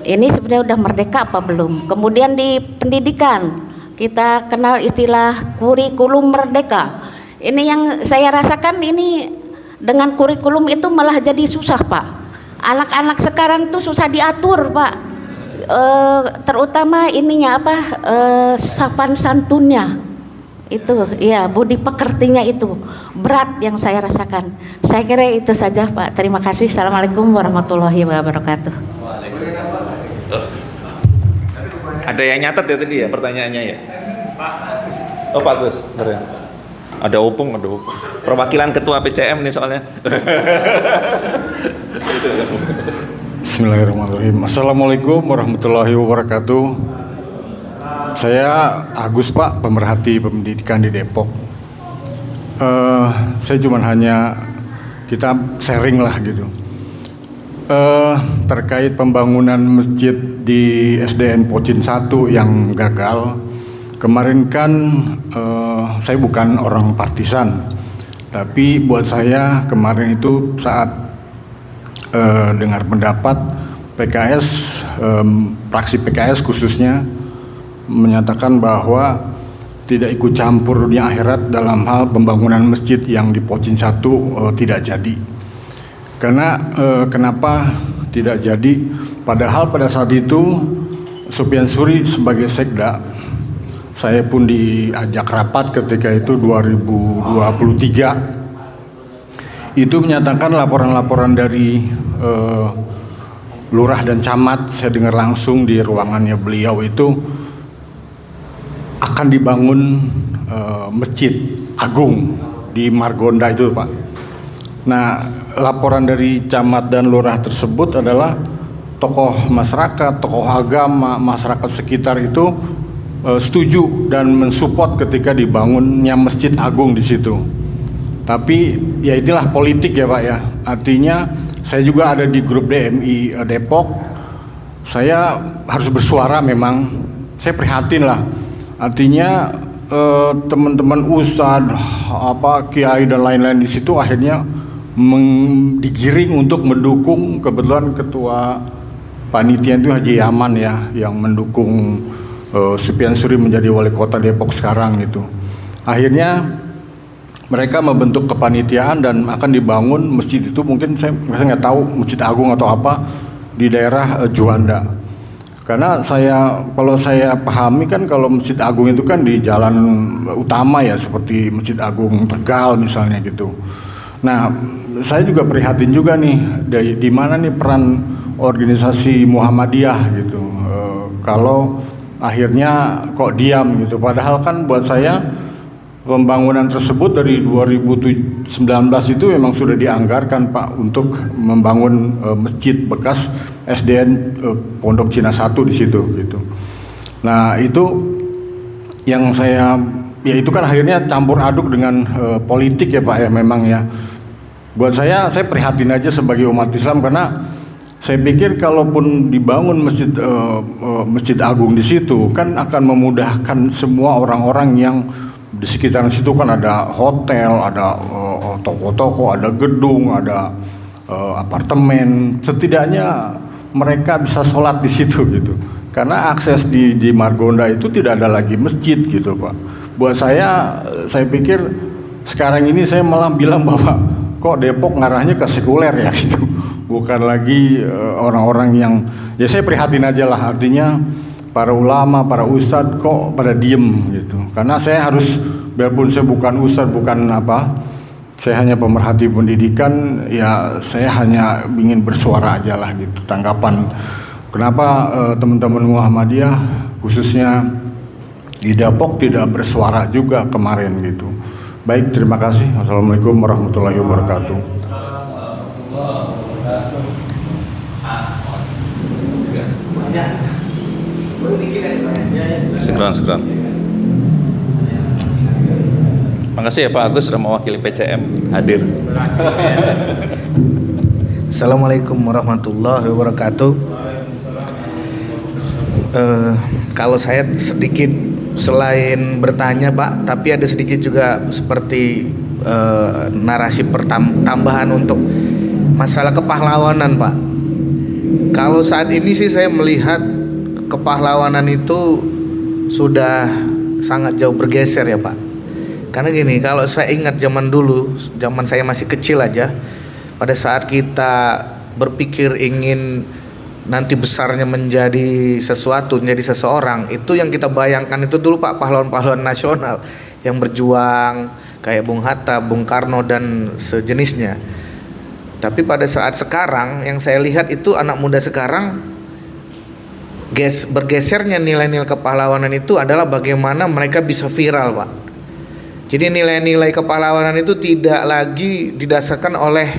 Ini sebenarnya udah merdeka apa belum? Kemudian di pendidikan kita kenal istilah kurikulum merdeka. Ini yang saya rasakan ini dengan kurikulum itu malah jadi susah Pak. Anak-anak sekarang tuh susah diatur Pak. Terutama ininya sopan santunnya. Itu ya, budi pekertinya itu berat yang saya rasakan. Saya kira itu saja Pak. Terima kasih. Assalamualaikum warahmatullahi wabarakatuh. Ada yang nyatet ya tadi ya pertanyaannya ya? Oh Pak Agus, bener ya? Ada opung. Perwakilan ketua PCM nih soalnya. Bismillahirrahmanirrahim. Assalamualaikum warahmatullahi wabarakatuh. Saya Agus Pak, pemerhati pendidikan di Depok. Saya cuma hanya kita sharing lah gitu. Terkait pembangunan masjid di SDN Pocin 1 yang gagal. Kemarin kan saya bukan orang partisan, tapi buat saya kemarin itu saat dengar pendapat PKS, fraksi PKS khususnya menyatakan bahwa tidak ikut campur dunia akhirat dalam hal pembangunan masjid yang di Pocin 1 tidak jadi. Karena kenapa tidak jadi? Padahal pada saat itu Sufyan Suri sebagai sekda, saya pun diajak rapat ketika itu 2023, itu menyatakan laporan-laporan dari lurah dan camat, saya dengar langsung di ruangannya beliau itu akan dibangun masjid agung di Margonda itu Pak. Nah, laporan dari camat dan lurah tersebut adalah tokoh masyarakat, tokoh agama, masyarakat sekitar itu setuju dan mensupport ketika dibangunnya masjid agung di situ. Tapi ya itulah politik ya Pak ya. Artinya saya juga ada di grup DMI Depok. Saya harus bersuara memang. Saya prihatin lah. Artinya teman-teman ustadz, kiai dan lain-lain di situ akhirnya digiring untuk mendukung. Kebetulan ketua panitia itu Haji Yaman ya, yang mendukung Sufyan Suri menjadi wali kota Depok sekarang gitu. Akhirnya mereka membentuk kepanitiaan dan akan dibangun masjid itu, mungkin saya nggak tahu Masjid Agung atau apa di daerah Juanda. Karena kalau saya pahami kan kalau Masjid Agung itu kan di jalan utama ya, seperti Masjid Agung Tegal misalnya gitu. Nah, saya juga prihatin juga nih di mana nih peran organisasi Muhammadiyah gitu. Kalau akhirnya kok diam gitu. Padahal kan buat saya pembangunan tersebut dari 2019 itu memang sudah dianggarkan Pak untuk membangun masjid bekas SDN Pondok Cina 1 di situ gitu. Nah, itu yang ya itu kan akhirnya campur aduk dengan politik ya Pak ya memang ya. Buat saya prihatin aja sebagai umat Islam, karena saya pikir kalaupun dibangun masjid agung di situ kan akan memudahkan semua orang-orang yang di sekitaran situ. Kan ada hotel, ada toko-toko, ada gedung, ada apartemen. Setidaknya mereka bisa sholat di situ gitu. Karena akses di Margonda itu tidak ada lagi masjid gitu Pak. Buat saya pikir sekarang ini saya malah bilang bahwa kok Depok ngarahnya ke sekuler ya gitu. Bukan lagi orang-orang yang, ya saya prihatin aja lah. Artinya para ulama, para ustadz kok pada diem gitu. Karena saya harus, biarpun saya bukan ustadz, bukan saya hanya pemerhati pendidikan, ya saya hanya ingin bersuara aja lah gitu. Tanggapan kenapa teman-teman Muhammadiyah khususnya di Depok tidak bersuara juga kemarin gitu. Baik, terima kasih. Wassalamualaikum warahmatullahi wabarakatuh. Sekarang. Makasih ya Pak Agus sudah mewakili PCM hadir. Assalamualaikum warahmatullahi wabarakatuh. Kalau saya sedikit selain bertanya Pak, tapi ada sedikit juga seperti narasi tambahan untuk masalah kepahlawanan Pak. Kalau saat ini sih saya melihat kepahlawanan itu sudah sangat jauh bergeser ya Pak. Karena gini, kalau saya ingat zaman dulu, zaman saya masih kecil aja, pada saat kita berpikir ingin nanti besarnya menjadi sesuatu, menjadi seseorang, itu yang kita bayangkan itu dulu Pak, pahlawan-pahlawan nasional yang berjuang kayak Bung Hatta, Bung Karno dan sejenisnya. Tapi pada saat sekarang yang saya lihat itu anak muda sekarang bergesernya nilai-nilai kepahlawanan itu adalah bagaimana mereka bisa viral, Pak. Jadi nilai-nilai kepahlawanan itu tidak lagi didasarkan oleh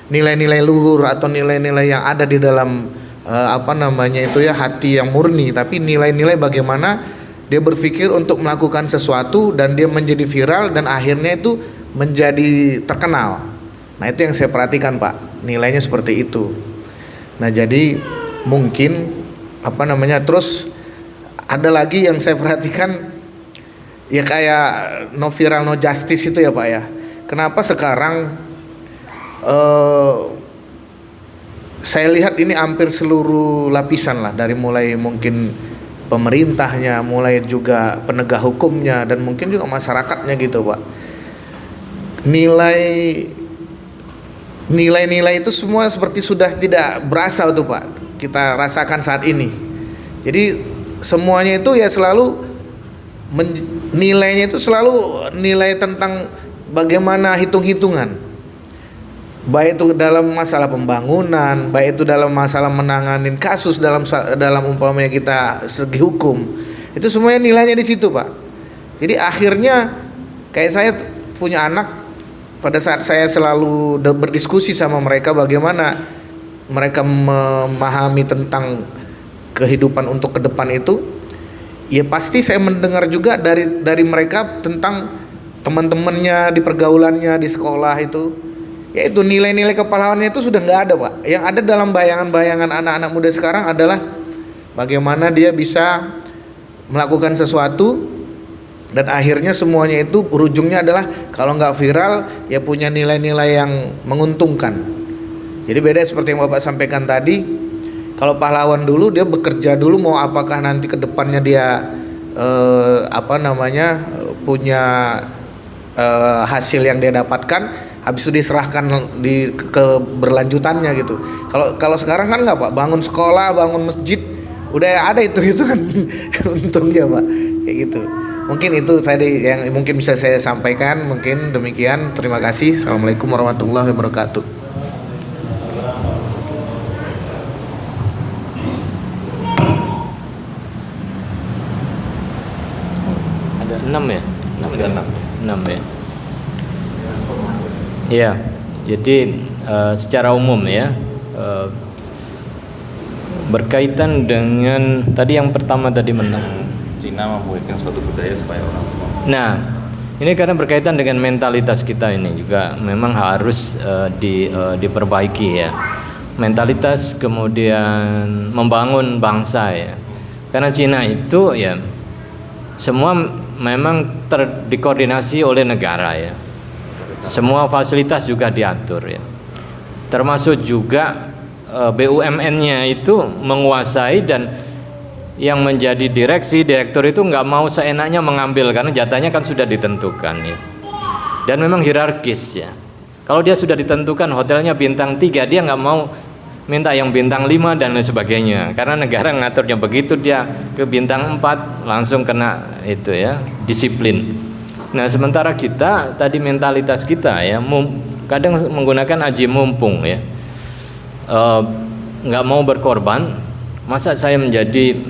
nilai-nilai luhur atau nilai-nilai yang ada di dalam hati yang murni, tapi nilai-nilai bagaimana dia berpikir untuk melakukan sesuatu dan dia menjadi viral dan akhirnya itu menjadi terkenal. Nah, itu yang saya perhatikan, Pak. Nilainya seperti itu. Nah, jadi mungkin terus ada lagi yang saya perhatikan ya kayak no viral no justice itu ya, Pak ya. Kenapa sekarang saya lihat ini hampir seluruh lapisan lah, dari mulai mungkin pemerintahnya, mulai juga penegak hukumnya dan mungkin juga masyarakatnya gitu, Pak. Nilai-nilai itu semua seperti sudah tidak berasa tuh, Pak. Kita rasakan saat ini. Jadi semuanya itu ya selalu nilainya itu selalu nilai tentang bagaimana hitung-hitungan. Baik itu dalam masalah pembangunan, baik itu dalam masalah menanganin kasus dalam umpamanya kita segi hukum. Itu semuanya nilainya di situ, Pak. Jadi akhirnya kayak saya punya anak, pada saat saya selalu berdiskusi sama mereka bagaimana mereka memahami tentang kehidupan untuk ke depan itu, ya pasti saya mendengar juga dari mereka tentang teman-temannya di pergaulannya di sekolah itu, yaitu nilai-nilai kepahlawanannya itu sudah nggak ada, Pak. Yang ada dalam bayangan-bayangan anak-anak muda sekarang adalah bagaimana dia bisa melakukan sesuatu dan akhirnya semuanya itu ujungnya adalah kalau nggak viral ya punya nilai-nilai yang menguntungkan. Jadi beda seperti yang Bapak sampaikan tadi. Kalau pahlawan dulu dia bekerja dulu, mau apakah nanti ke depannya dia punya hasil yang dia dapatkan, habis itu diserahkan ke berlanjutannya gitu. Kalau sekarang kan nggak, Pak, bangun sekolah, bangun masjid, udah ada itu kan untungnya, Pak, kayak gitu. Mungkin itu tadi yang mungkin bisa saya sampaikan. Mungkin demikian. Terima kasih. Assalamualaikum warahmatullahi wabarakatuh. Ada 6 ya? 6 ya. Iya. Jadi secara umum ya, berkaitan dengan tadi yang pertama tadi Cina membuatkan suatu budaya supaya orang. Nah, ini karena berkaitan dengan mentalitas kita ini juga memang harus diperbaiki ya. Mentalitas kemudian membangun bangsa ya. Karena Cina itu ya semua memang dikoordinasi oleh negara ya. Semua fasilitas juga diatur ya. Termasuk juga BUMN-nya itu menguasai, dan yang menjadi direktur itu nggak mau seenaknya mengambil karena jatahnya kan sudah ditentukan ya. Dan memang hierarkis ya. Kalau dia sudah ditentukan hotelnya bintang 3, dia nggak mau minta yang bintang 5 dan lain sebagainya. Karena negara ngaturnya begitu, dia ke bintang 4 langsung kena itu ya, disiplin. Nah, sementara kita tadi mentalitas kita ya kadang menggunakan aji mumpung ya. Nggak mau berkorban. Masa saya menjadi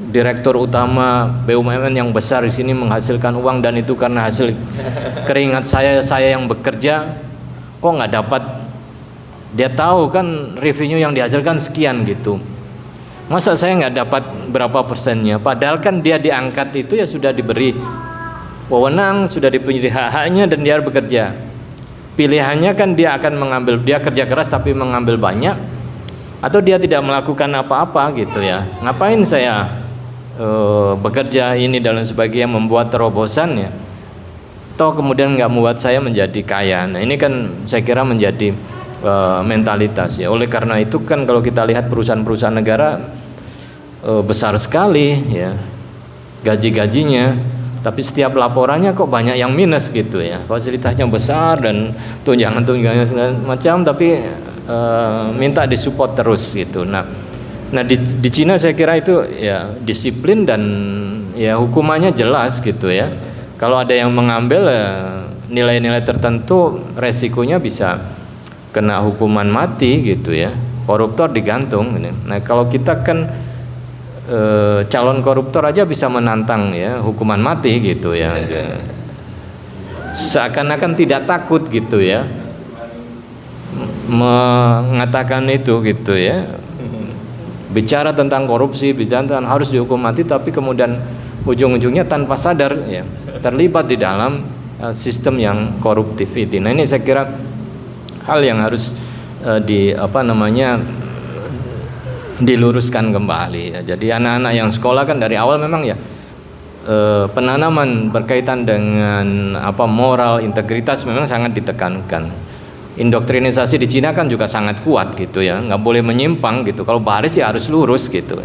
direktur utama BUMN yang besar di sini menghasilkan uang, dan itu karena hasil keringat saya yang bekerja, kok nggak dapat? Dia tahu kan revenue yang dihasilkan sekian gitu. Masa saya nggak dapat berapa persennya? Padahal kan dia diangkat itu ya sudah diberi wewenang, sudah diberi hak-haknya dan dia bekerja. Pilihannya kan dia akan mengambil, dia kerja keras tapi mengambil banyak, atau dia tidak melakukan apa-apa gitu ya. Ngapain saya bekerja ini dan sebagainya, membuat terobosan ya, toh kemudian nggak membuat saya menjadi kaya. Nah, ini kan saya kira menjadi mentalitas ya. Oleh karena itu kan kalau kita lihat perusahaan-perusahaan negara besar sekali ya gaji-gajinya, tapi setiap laporannya kok banyak yang minus gitu ya. Fasilitasnya besar dan tunjangan-tunjangannya segala macam, tapi minta disupport terus gitu. Nah, Nah di Cina saya kira itu ya disiplin dan ya hukumannya jelas gitu ya. Kalau ada yang mengambil nilai-nilai tertentu, resikonya bisa kena hukuman mati gitu ya. Koruptor digantung. Nah kalau kita kan calon koruptor aja bisa menantang ya hukuman mati gitu ya. Seakan-akan tidak takut gitu ya mengatakan itu gitu ya. Bicara tentang korupsi, bicara tentang harus dihukum mati, tapi kemudian ujung-ujungnya tanpa sadar ya terlibat di dalam sistem yang koruptif itu. Nah ini saya kira hal yang harus diluruskan kembali ya. Jadi anak-anak yang sekolah kan dari awal memang ya penanaman berkaitan dengan moral, integritas memang sangat ditekankan. Indoktrinisasi di Cina kan juga sangat kuat gitu ya, nggak boleh menyimpang gitu. Kalau baris ya harus lurus gitu.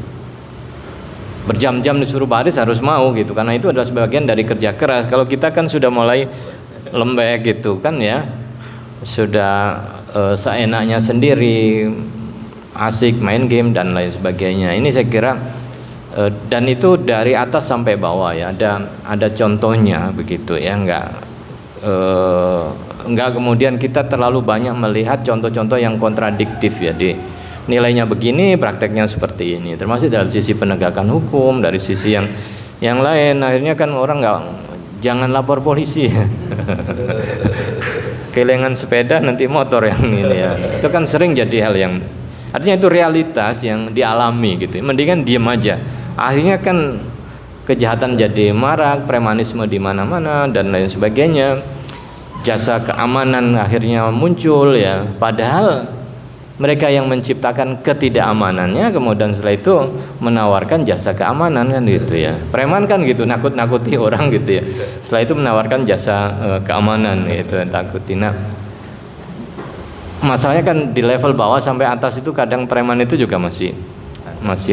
Berjam-jam disuruh baris harus mau gitu, karena itu adalah sebagian dari kerja keras. Kalau kita kan sudah mulai lembek gitu kan ya, sudah seenaknya sendiri, asik main game dan lain sebagainya. Ini saya kira dan itu dari atas sampai bawah ya, ada contohnya begitu ya, enggak kemudian kita terlalu banyak melihat contoh-contoh yang kontradiktif ya, nilainya begini, prakteknya seperti ini, termasuk dalam sisi penegakan hukum, dari sisi yang lain. Akhirnya kan orang jangan lapor polisi kehilangan sepeda nanti motor yang ini ya, itu kan sering jadi hal yang artinya itu realitas yang dialami gitu. Mendingan diem aja, akhirnya kan kejahatan jadi marak, premanisme di mana-mana dan lain sebagainya, jasa keamanan akhirnya muncul ya, padahal mereka yang menciptakan ketidakamanannya kemudian setelah itu menawarkan jasa keamanan kan gitu ya. Preman kan gitu, nakut-nakuti orang gitu ya, setelah itu menawarkan jasa keamanan gitu, takutin. Nah masalahnya kan di level bawah sampai atas itu kadang preman itu juga masih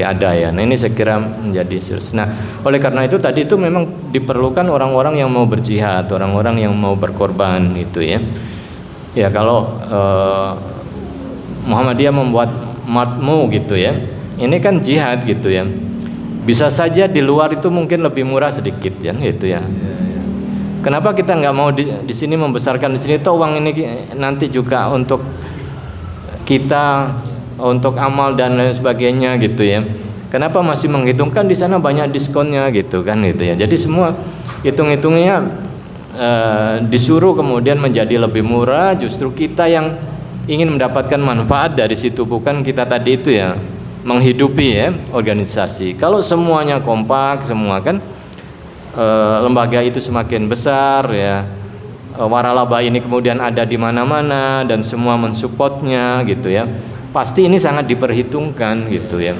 ada ya. Nah ini saya kira menjadi serius. Nah oleh karena itu tadi itu memang diperlukan orang-orang yang mau berjihad, orang-orang yang mau berkorban gitu ya. Ya kalau Muhammadiyah membuat matmu gitu ya, ini kan jihad gitu ya. Bisa saja di luar itu mungkin lebih murah sedikit ya gitu ya. Kenapa kita nggak mau di sini membesarkan di sini, toh uang ini nanti juga untuk kita, untuk amal dan lain sebagainya gitu ya. Kenapa masih menghitungkan di sana banyak diskonnya gitu kan gitu ya. Jadi semua hitung-hitungnya disuruh kemudian menjadi lebih murah, justru kita yang ingin mendapatkan manfaat dari situ, bukan kita tadi itu ya menghidupi ya organisasi. Kalau semuanya kompak semua kan lembaga itu semakin besar ya, waralaba ini kemudian ada di mana-mana dan semua mensupportnya gitu ya, pasti ini sangat diperhitungkan gitu ya.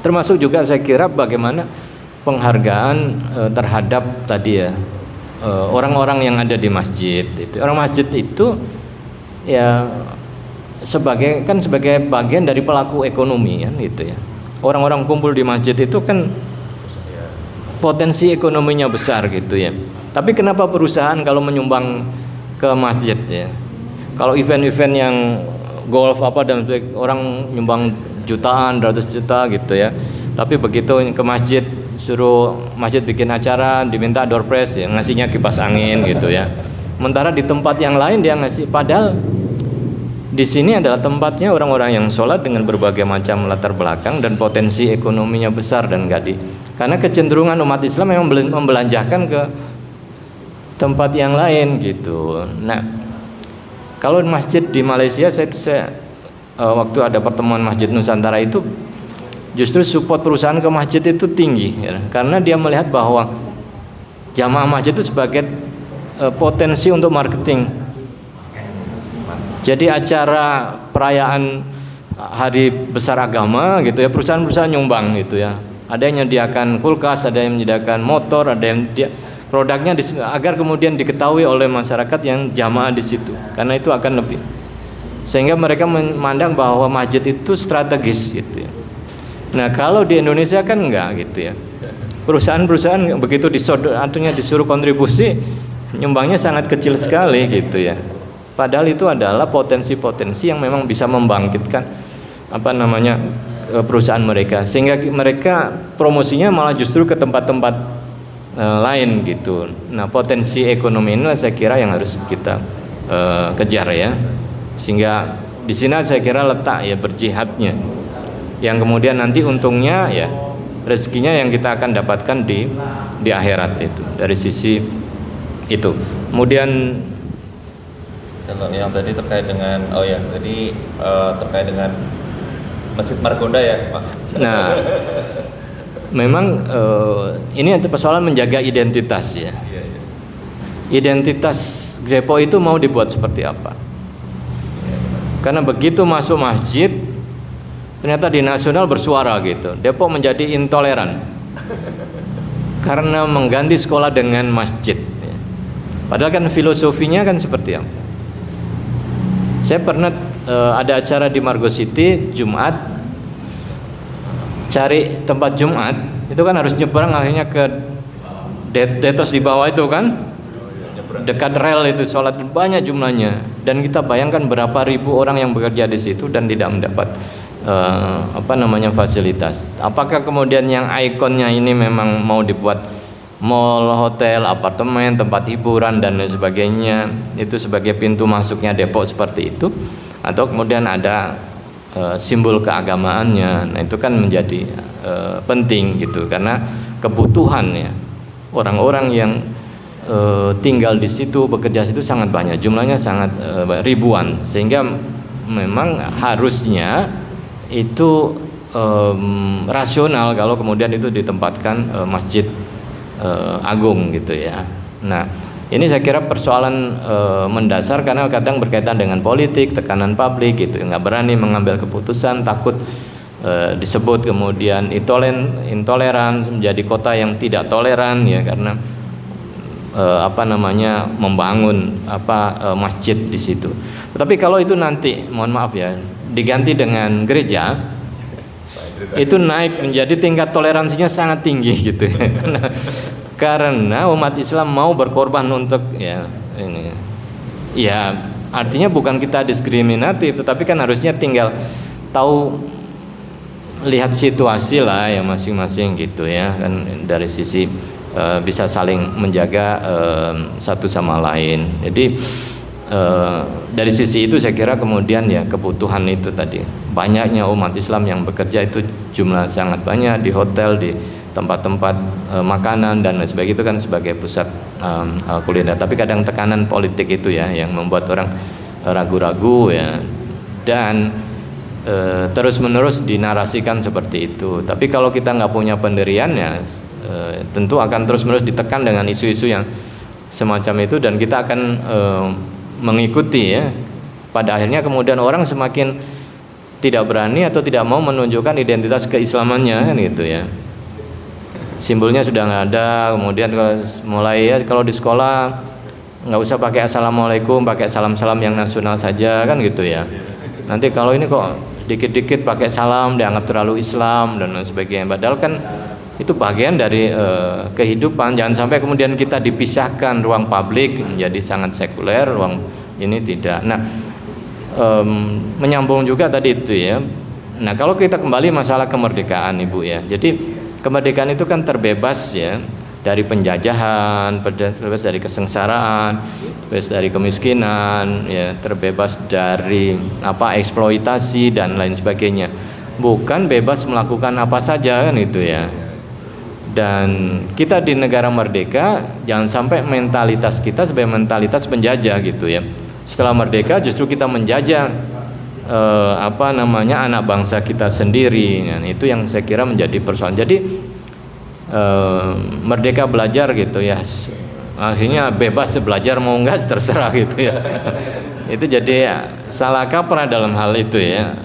Termasuk juga saya kira bagaimana penghargaan terhadap tadi ya orang-orang yang ada di masjid itu. Orang masjid itu ya sebagai bagian dari pelaku ekonomi kan gitu ya. Orang-orang kumpul di masjid itu kan potensi ekonominya besar gitu ya. Tapi kenapa perusahaan kalau menyumbang ke masjid ya? Kalau event-event yang golf dan orang nyumbang jutaan, ratus juta gitu ya. Tapi begitu ke masjid, suruh masjid bikin acara, diminta door prize ya, ngasihnya kipas angin gitu ya. Sementara di tempat yang lain dia ngasih, padahal di sini adalah tempatnya orang-orang yang sholat dengan berbagai macam latar belakang dan potensi ekonominya besar dan karena kecenderungan umat Islam memang membelanjakan ke tempat yang lain gitu. Nah, kalau masjid di Malaysia saya waktu ada pertemuan Masjid Nusantara itu justru support perusahaan ke masjid itu tinggi ya, karena dia melihat bahwa jamaah masjid itu sebagai potensi untuk marketing. Jadi acara perayaan hari besar agama gitu ya, perusahaan-perusahaan nyumbang gitu ya. Ada yang menyediakan kulkas, ada yang menyediakan motor, ada yang produknya agar kemudian diketahui oleh masyarakat yang jamaah di situ. Karena itu akan lebih, sehingga mereka memandang bahwa masjid itu strategis gitu ya. Nah kalau di Indonesia kan enggak gitu ya. Perusahaan-perusahaan begitu disuruh kontribusi, nyumbangnya sangat kecil sekali gitu ya. Padahal itu adalah potensi-potensi yang memang bisa membangkitkan perusahaan mereka, sehingga mereka promosinya malah justru ke tempat-tempat lain gitu. Nah, potensi ekonomi inilah saya kira yang harus kita kejar ya, sehingga di sini saya kira letak ya berjihadnya, yang kemudian nanti untungnya ya rezekinya yang kita akan dapatkan di akhirat itu dari sisi itu. Kemudian kalau yang tadi terkait dengan terkait dengan Masjid Margonda ya Pak. nah memang ini persoalan menjaga identitas ya. Identitas Depok itu mau dibuat seperti apa? Karena begitu masuk masjid, ternyata di nasional bersuara gitu, Depok menjadi intoleran karena mengganti sekolah dengan masjid. Padahal kan filosofinya kan seperti apa? Saya pernah ada acara di Margo City Jumat, cari tempat Jumat itu kan harus nyebrang akhirnya ke Detos di bawah itu kan, dekat rel itu, sholat banyak jumlahnya, dan kita bayangkan berapa ribu orang yang bekerja di situ dan tidak mendapat fasilitas. Apakah kemudian yang ikonnya ini memang mau dibuat mall, hotel, apartemen, tempat hiburan dan lain sebagainya itu sebagai pintu masuknya Depok seperti itu, atau kemudian ada simbol keagamaannya? Nah, itu kan menjadi penting gitu, karena kebutuhan ya orang-orang yang tinggal di situ, bekerja di situ sangat banyak, jumlahnya sangat ribuan, sehingga memang harusnya itu rasional kalau kemudian itu ditempatkan masjid agung gitu ya. Nah, ini saya kira persoalan mendasar, karena kadang berkaitan dengan politik, tekanan publik gitu, nggak berani mengambil keputusan, takut disebut kemudian intoleran, menjadi kota yang tidak toleran ya, karena membangun masjid di situ. Tetapi kalau itu nanti, mohon maaf ya, diganti dengan gereja, itu naik menjadi tingkat toleransinya sangat tinggi gitu ya. Karena umat Islam mau berkorban untuk ya ini. Ya, artinya bukan kita diskriminatif, tetapi kan harusnya tinggal tahu, lihat situasi lah ya masing-masing gitu ya, kan dari sisi bisa saling menjaga satu sama lain. Jadi dari sisi itu saya kira kemudian ya kebutuhan itu tadi, banyaknya umat Islam yang bekerja itu jumlah sangat banyak di hotel, di tempat-tempat makanan dan lain sebagainya, itu kan sebagai pusat kuliner. Tapi kadang tekanan politik itu ya yang membuat orang ragu-ragu ya, dan terus-menerus dinarasikan seperti itu. Tapi kalau kita nggak punya pendirian ya tentu akan terus-menerus ditekan dengan isu-isu yang semacam itu, dan kita akan mengikuti ya. Pada akhirnya kemudian orang semakin tidak berani atau tidak mau menunjukkan identitas keislamannya kan gitu ya. Simbolnya sudah nggak ada, kemudian mulai ya kalau di sekolah nggak usah pakai assalamualaikum, pakai salam-salam yang nasional saja kan gitu ya. Nanti kalau ini kok dikit-dikit pakai salam dianggap terlalu Islam dan lain sebagainya. Padahal kan itu bagian dari kehidupan. Jangan sampai kemudian kita dipisahkan, ruang publik menjadi sangat sekuler, ruang ini tidak. Nah, menyambung juga tadi itu ya. Nah, kalau kita kembali masalah kemerdekaan Ibu ya. Jadi kemerdekaan itu kan terbebas ya dari penjajahan, terbebas dari kesengsaraan, terbebas dari kemiskinan, ya, terbebas dari eksploitasi dan lain sebagainya. Bukan bebas melakukan apa saja kan itu ya. Dan kita di negara merdeka jangan sampai mentalitas kita sebagai mentalitas penjajah gitu ya. Setelah merdeka justru kita menjajah anak bangsa kita sendiri. Nah, itu yang saya kira menjadi persoalan. Jadi merdeka belajar gitu ya, akhirnya bebas belajar mau enggak terserah gitu ya. Itu jadi salah kaprah dalam hal itu ya.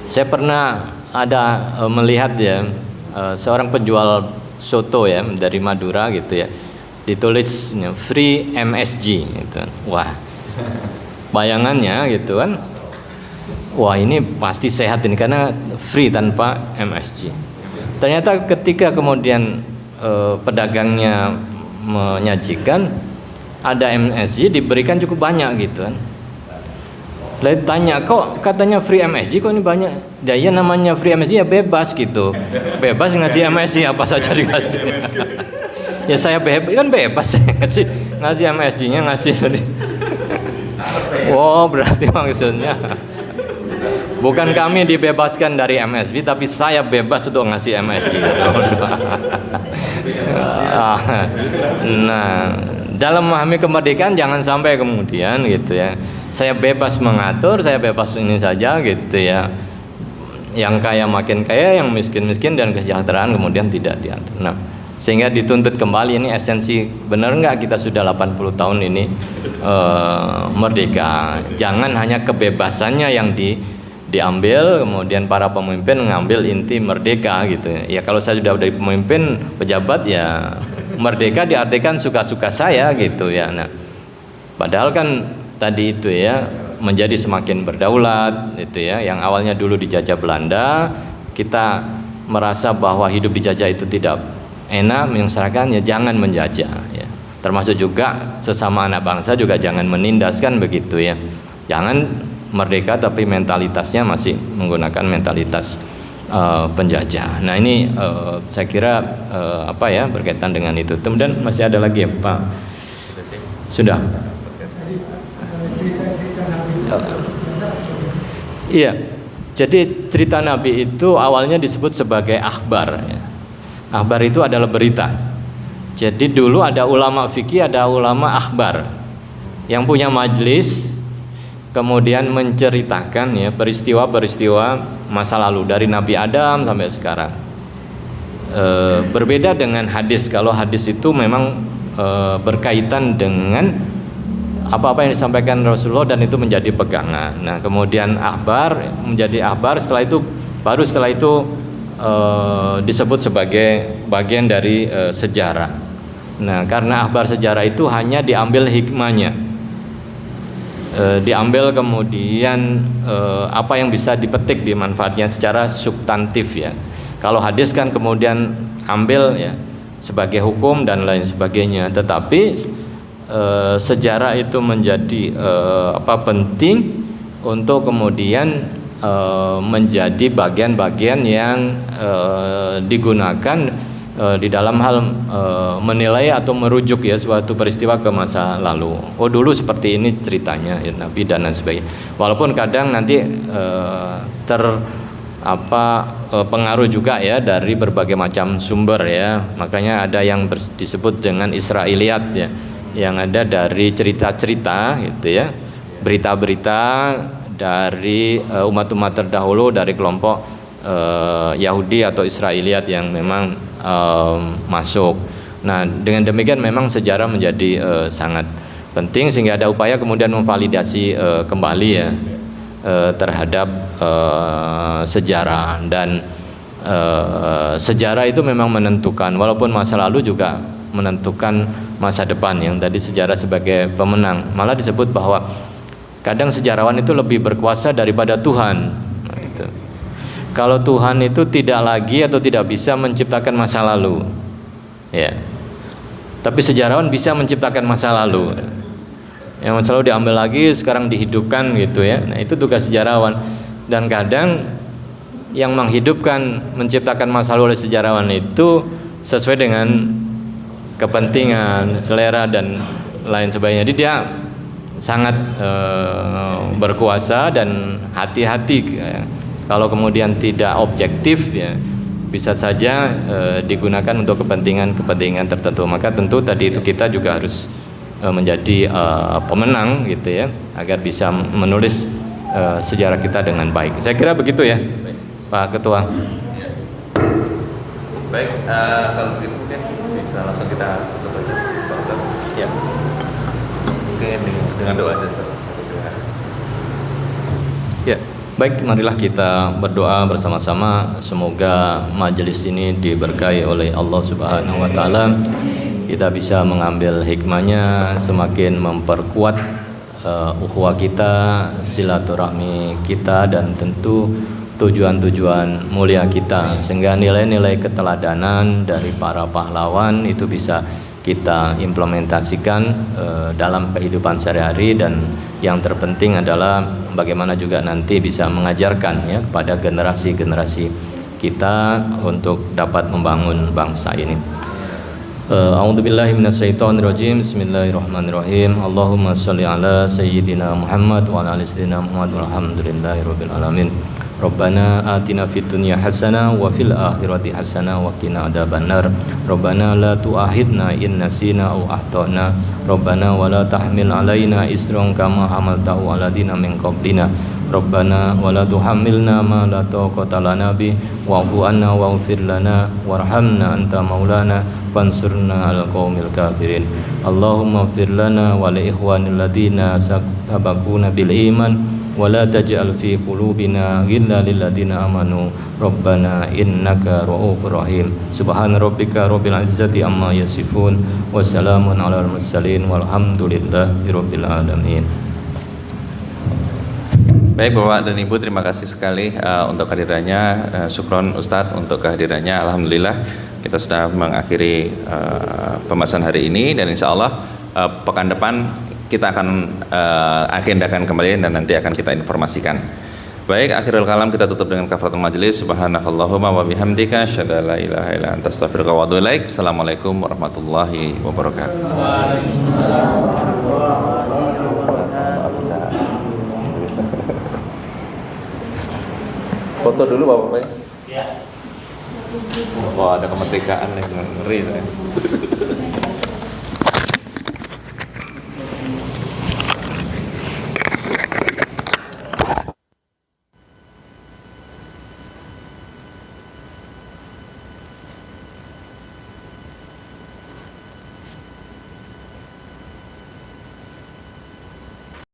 Saya pernah ada melihat ya seorang penjual soto ya dari Madura gitu ya, ditulis free MSG gitu. Wah, bayangannya gitu kan, wah ini pasti sehat ini karena free tanpa MSG. Ternyata ketika kemudian pedagangnya menyajikan ada MSG diberikan cukup banyak gitu kan, Lalu tanya, kok katanya free MSG, kok ini banyak? Ya namanya free MSG ya bebas gitu. Bebas ngasih MSG apa saja dikasih. Ya saya bebas saya ngasih MSG-nya ngasih. Wow, berarti maksudnya bukan kami dibebaskan dari MSG, tapi saya bebas untuk ngasih MSG. Nah, dalam memahami kemerdekaan jangan sampai kemudian gitu ya, saya bebas mengatur, saya bebas ini saja gitu ya. Yang kaya makin kaya, yang miskin-miskin, dan kesejahteraan kemudian tidak diatur. Nah, sehingga dituntut kembali ini esensi, benar nggak kita sudah 80 tahun ini merdeka? Jangan hanya kebebasannya yang diambil, kemudian para pemimpin mengambil inti merdeka gitu. Ya kalau saya sudah dari pemimpin pejabat ya merdeka diartikan suka-suka saya gitu ya. Nah, padahal kan tadi itu ya menjadi semakin berdaulat gitu ya. Yang awalnya dulu dijajah Belanda, kita merasa bahwa hidup dijajah itu tidak enak, menyengsarakan, ya jangan menjajah ya. Termasuk juga sesama anak bangsa juga jangan menindas kan begitu ya. Jangan merdeka tapi mentalitasnya masih menggunakan mentalitas penjajah. Nah ini saya kira berkaitan dengan itu. Kemudian masih ada lagi ya Pak? Sudah. Iya. Jadi cerita Nabi itu awalnya disebut sebagai akhbar. Ya. Akhbar itu adalah berita. Jadi dulu ada ulama fikih, ada ulama akhbar yang punya majelis, kemudian menceritakan ya peristiwa-peristiwa masa lalu dari Nabi Adam sampai sekarang. Berbeda dengan hadis. Kalau hadis itu memang berkaitan dengan apa-apa yang disampaikan Rasulullah dan itu menjadi pegangan. Nah, kemudian akhbar menjadi akhbar, setelah itu disebut sebagai bagian dari sejarah. Nah, karena akhbar sejarah itu hanya diambil hikmahnya. Diambil kemudian apa yang bisa dipetik di manfaatnya secara substantif ya. Kalau hadis kan kemudian ambil ya sebagai hukum dan lain sebagainya. Tetapi sejarah itu menjadi penting untuk kemudian menjadi bagian-bagian yang digunakan di dalam hal menilai atau merujuk ya suatu peristiwa ke masa lalu. Oh dulu seperti ini ceritanya ya, Nabi dan lain sebagainya. Walaupun kadang nanti pengaruh juga ya dari berbagai macam sumber ya. Makanya ada yang disebut dengan Israiliyat ya, yang ada dari cerita-cerita gitu ya, berita-berita dari umat-umat terdahulu dari kelompok Yahudi atau Israiliyat yang memang masuk. Nah, dengan demikian memang sejarah menjadi sangat penting sehingga ada upaya kemudian memvalidasi kembali ya terhadap sejarah dan sejarah itu memang menentukan, walaupun masa lalu juga menentukan masa depan. Yang tadi sejarah sebagai pemenang, malah disebut bahwa kadang sejarawan itu lebih berkuasa daripada Tuhan. Nah, itu. Kalau Tuhan itu tidak lagi atau tidak bisa menciptakan masa lalu, ya. Tapi sejarawan bisa menciptakan masa lalu. Yang masa lalu diambil lagi, sekarang dihidupkan gitu ya. Nah, itu tugas sejarawan. Dan kadang yang menghidupkan, menciptakan masa lalu oleh sejarawan itu sesuai dengan kepentingan, selera dan lain sebagainya. Jadi dia sangat berkuasa dan hati-hati kalau kemudian tidak objektif ya bisa saja digunakan untuk kepentingan tertentu. Maka tentu tadi itu kita juga harus menjadi pemenang gitu ya, agar bisa menulis sejarah kita dengan baik. Saya kira begitu ya Pak Ketua. Baik, kalau begitu mungkin bisa langsung kita tutup aja Pak Ustaz. Ya. Mungkin dengan doa saja. Ya, baik, marilah kita berdoa bersama-sama semoga majelis ini diberkahi oleh Allah Subhanahu wa taala. Kita bisa mengambil hikmahnya, semakin memperkuat ukhuwah kita, silaturahmi kita, dan tentu tujuan-tujuan mulia kita, sehingga nilai-nilai keteladanan dari para pahlawan itu bisa kita implementasikan dalam kehidupan sehari-hari, dan yang terpenting adalah bagaimana juga nanti bisa mengajarkan ya kepada generasi-generasi kita untuk dapat membangun bangsa ini. A'udzubillahi minasyaitonirrajim. Bismillahirrahmanirrahim. Allahumma shalli ala sayyidina Muhammad wa ala ali sayyidina Muhammad walhamdulillahirabbil alamin. Rabbana atina fid dunya hasanah wa fil akhirati hasanah wa qina adzabannar. Rabbana la tu'akhidna in nasina aw akhtana. Rabbana wa la tahmil alaina isran kama hamaltahu ala ladina min qablina. Rabbana wa la tuhammilna ma la taqata lana bi wa'fu anna waghfir lana warhamna anta maulana fansurna 'alal qaumil kafirin. Allahumma ighfir lana wa li ikhwanil ladina sabaquna bil iman wa la taj'al fi qulubina ghillan lil ladina amanu rabbana innaka ra'ufur rahim. Subhana rabbika rabbil izzati amma yasifun wa salamun 'alal mursalin walhamdulillahi rabbil alamin. Baik Bapak dan Ibu, terima kasih sekali untuk kehadirannya. Syukron Ustadz untuk kehadirannya. Alhamdulillah kita sudah mengakhiri pembahasan hari ini, dan insya Allah pekan depan kita akan agendakan kembali dan nanti akan kita informasikan. Baik, akhirul kalam kita tutup dengan kafaratul majelis. Subhanakallahumma wa bihamdika asyhadu an la ilaha illa anta astaghfiruka wa atubu ilaik. Assalamualaikum warahmatullahi wabarakatuh. Foto dulu Bapak. Ya. Oh, ada kemerdekaan yang ngeri saya.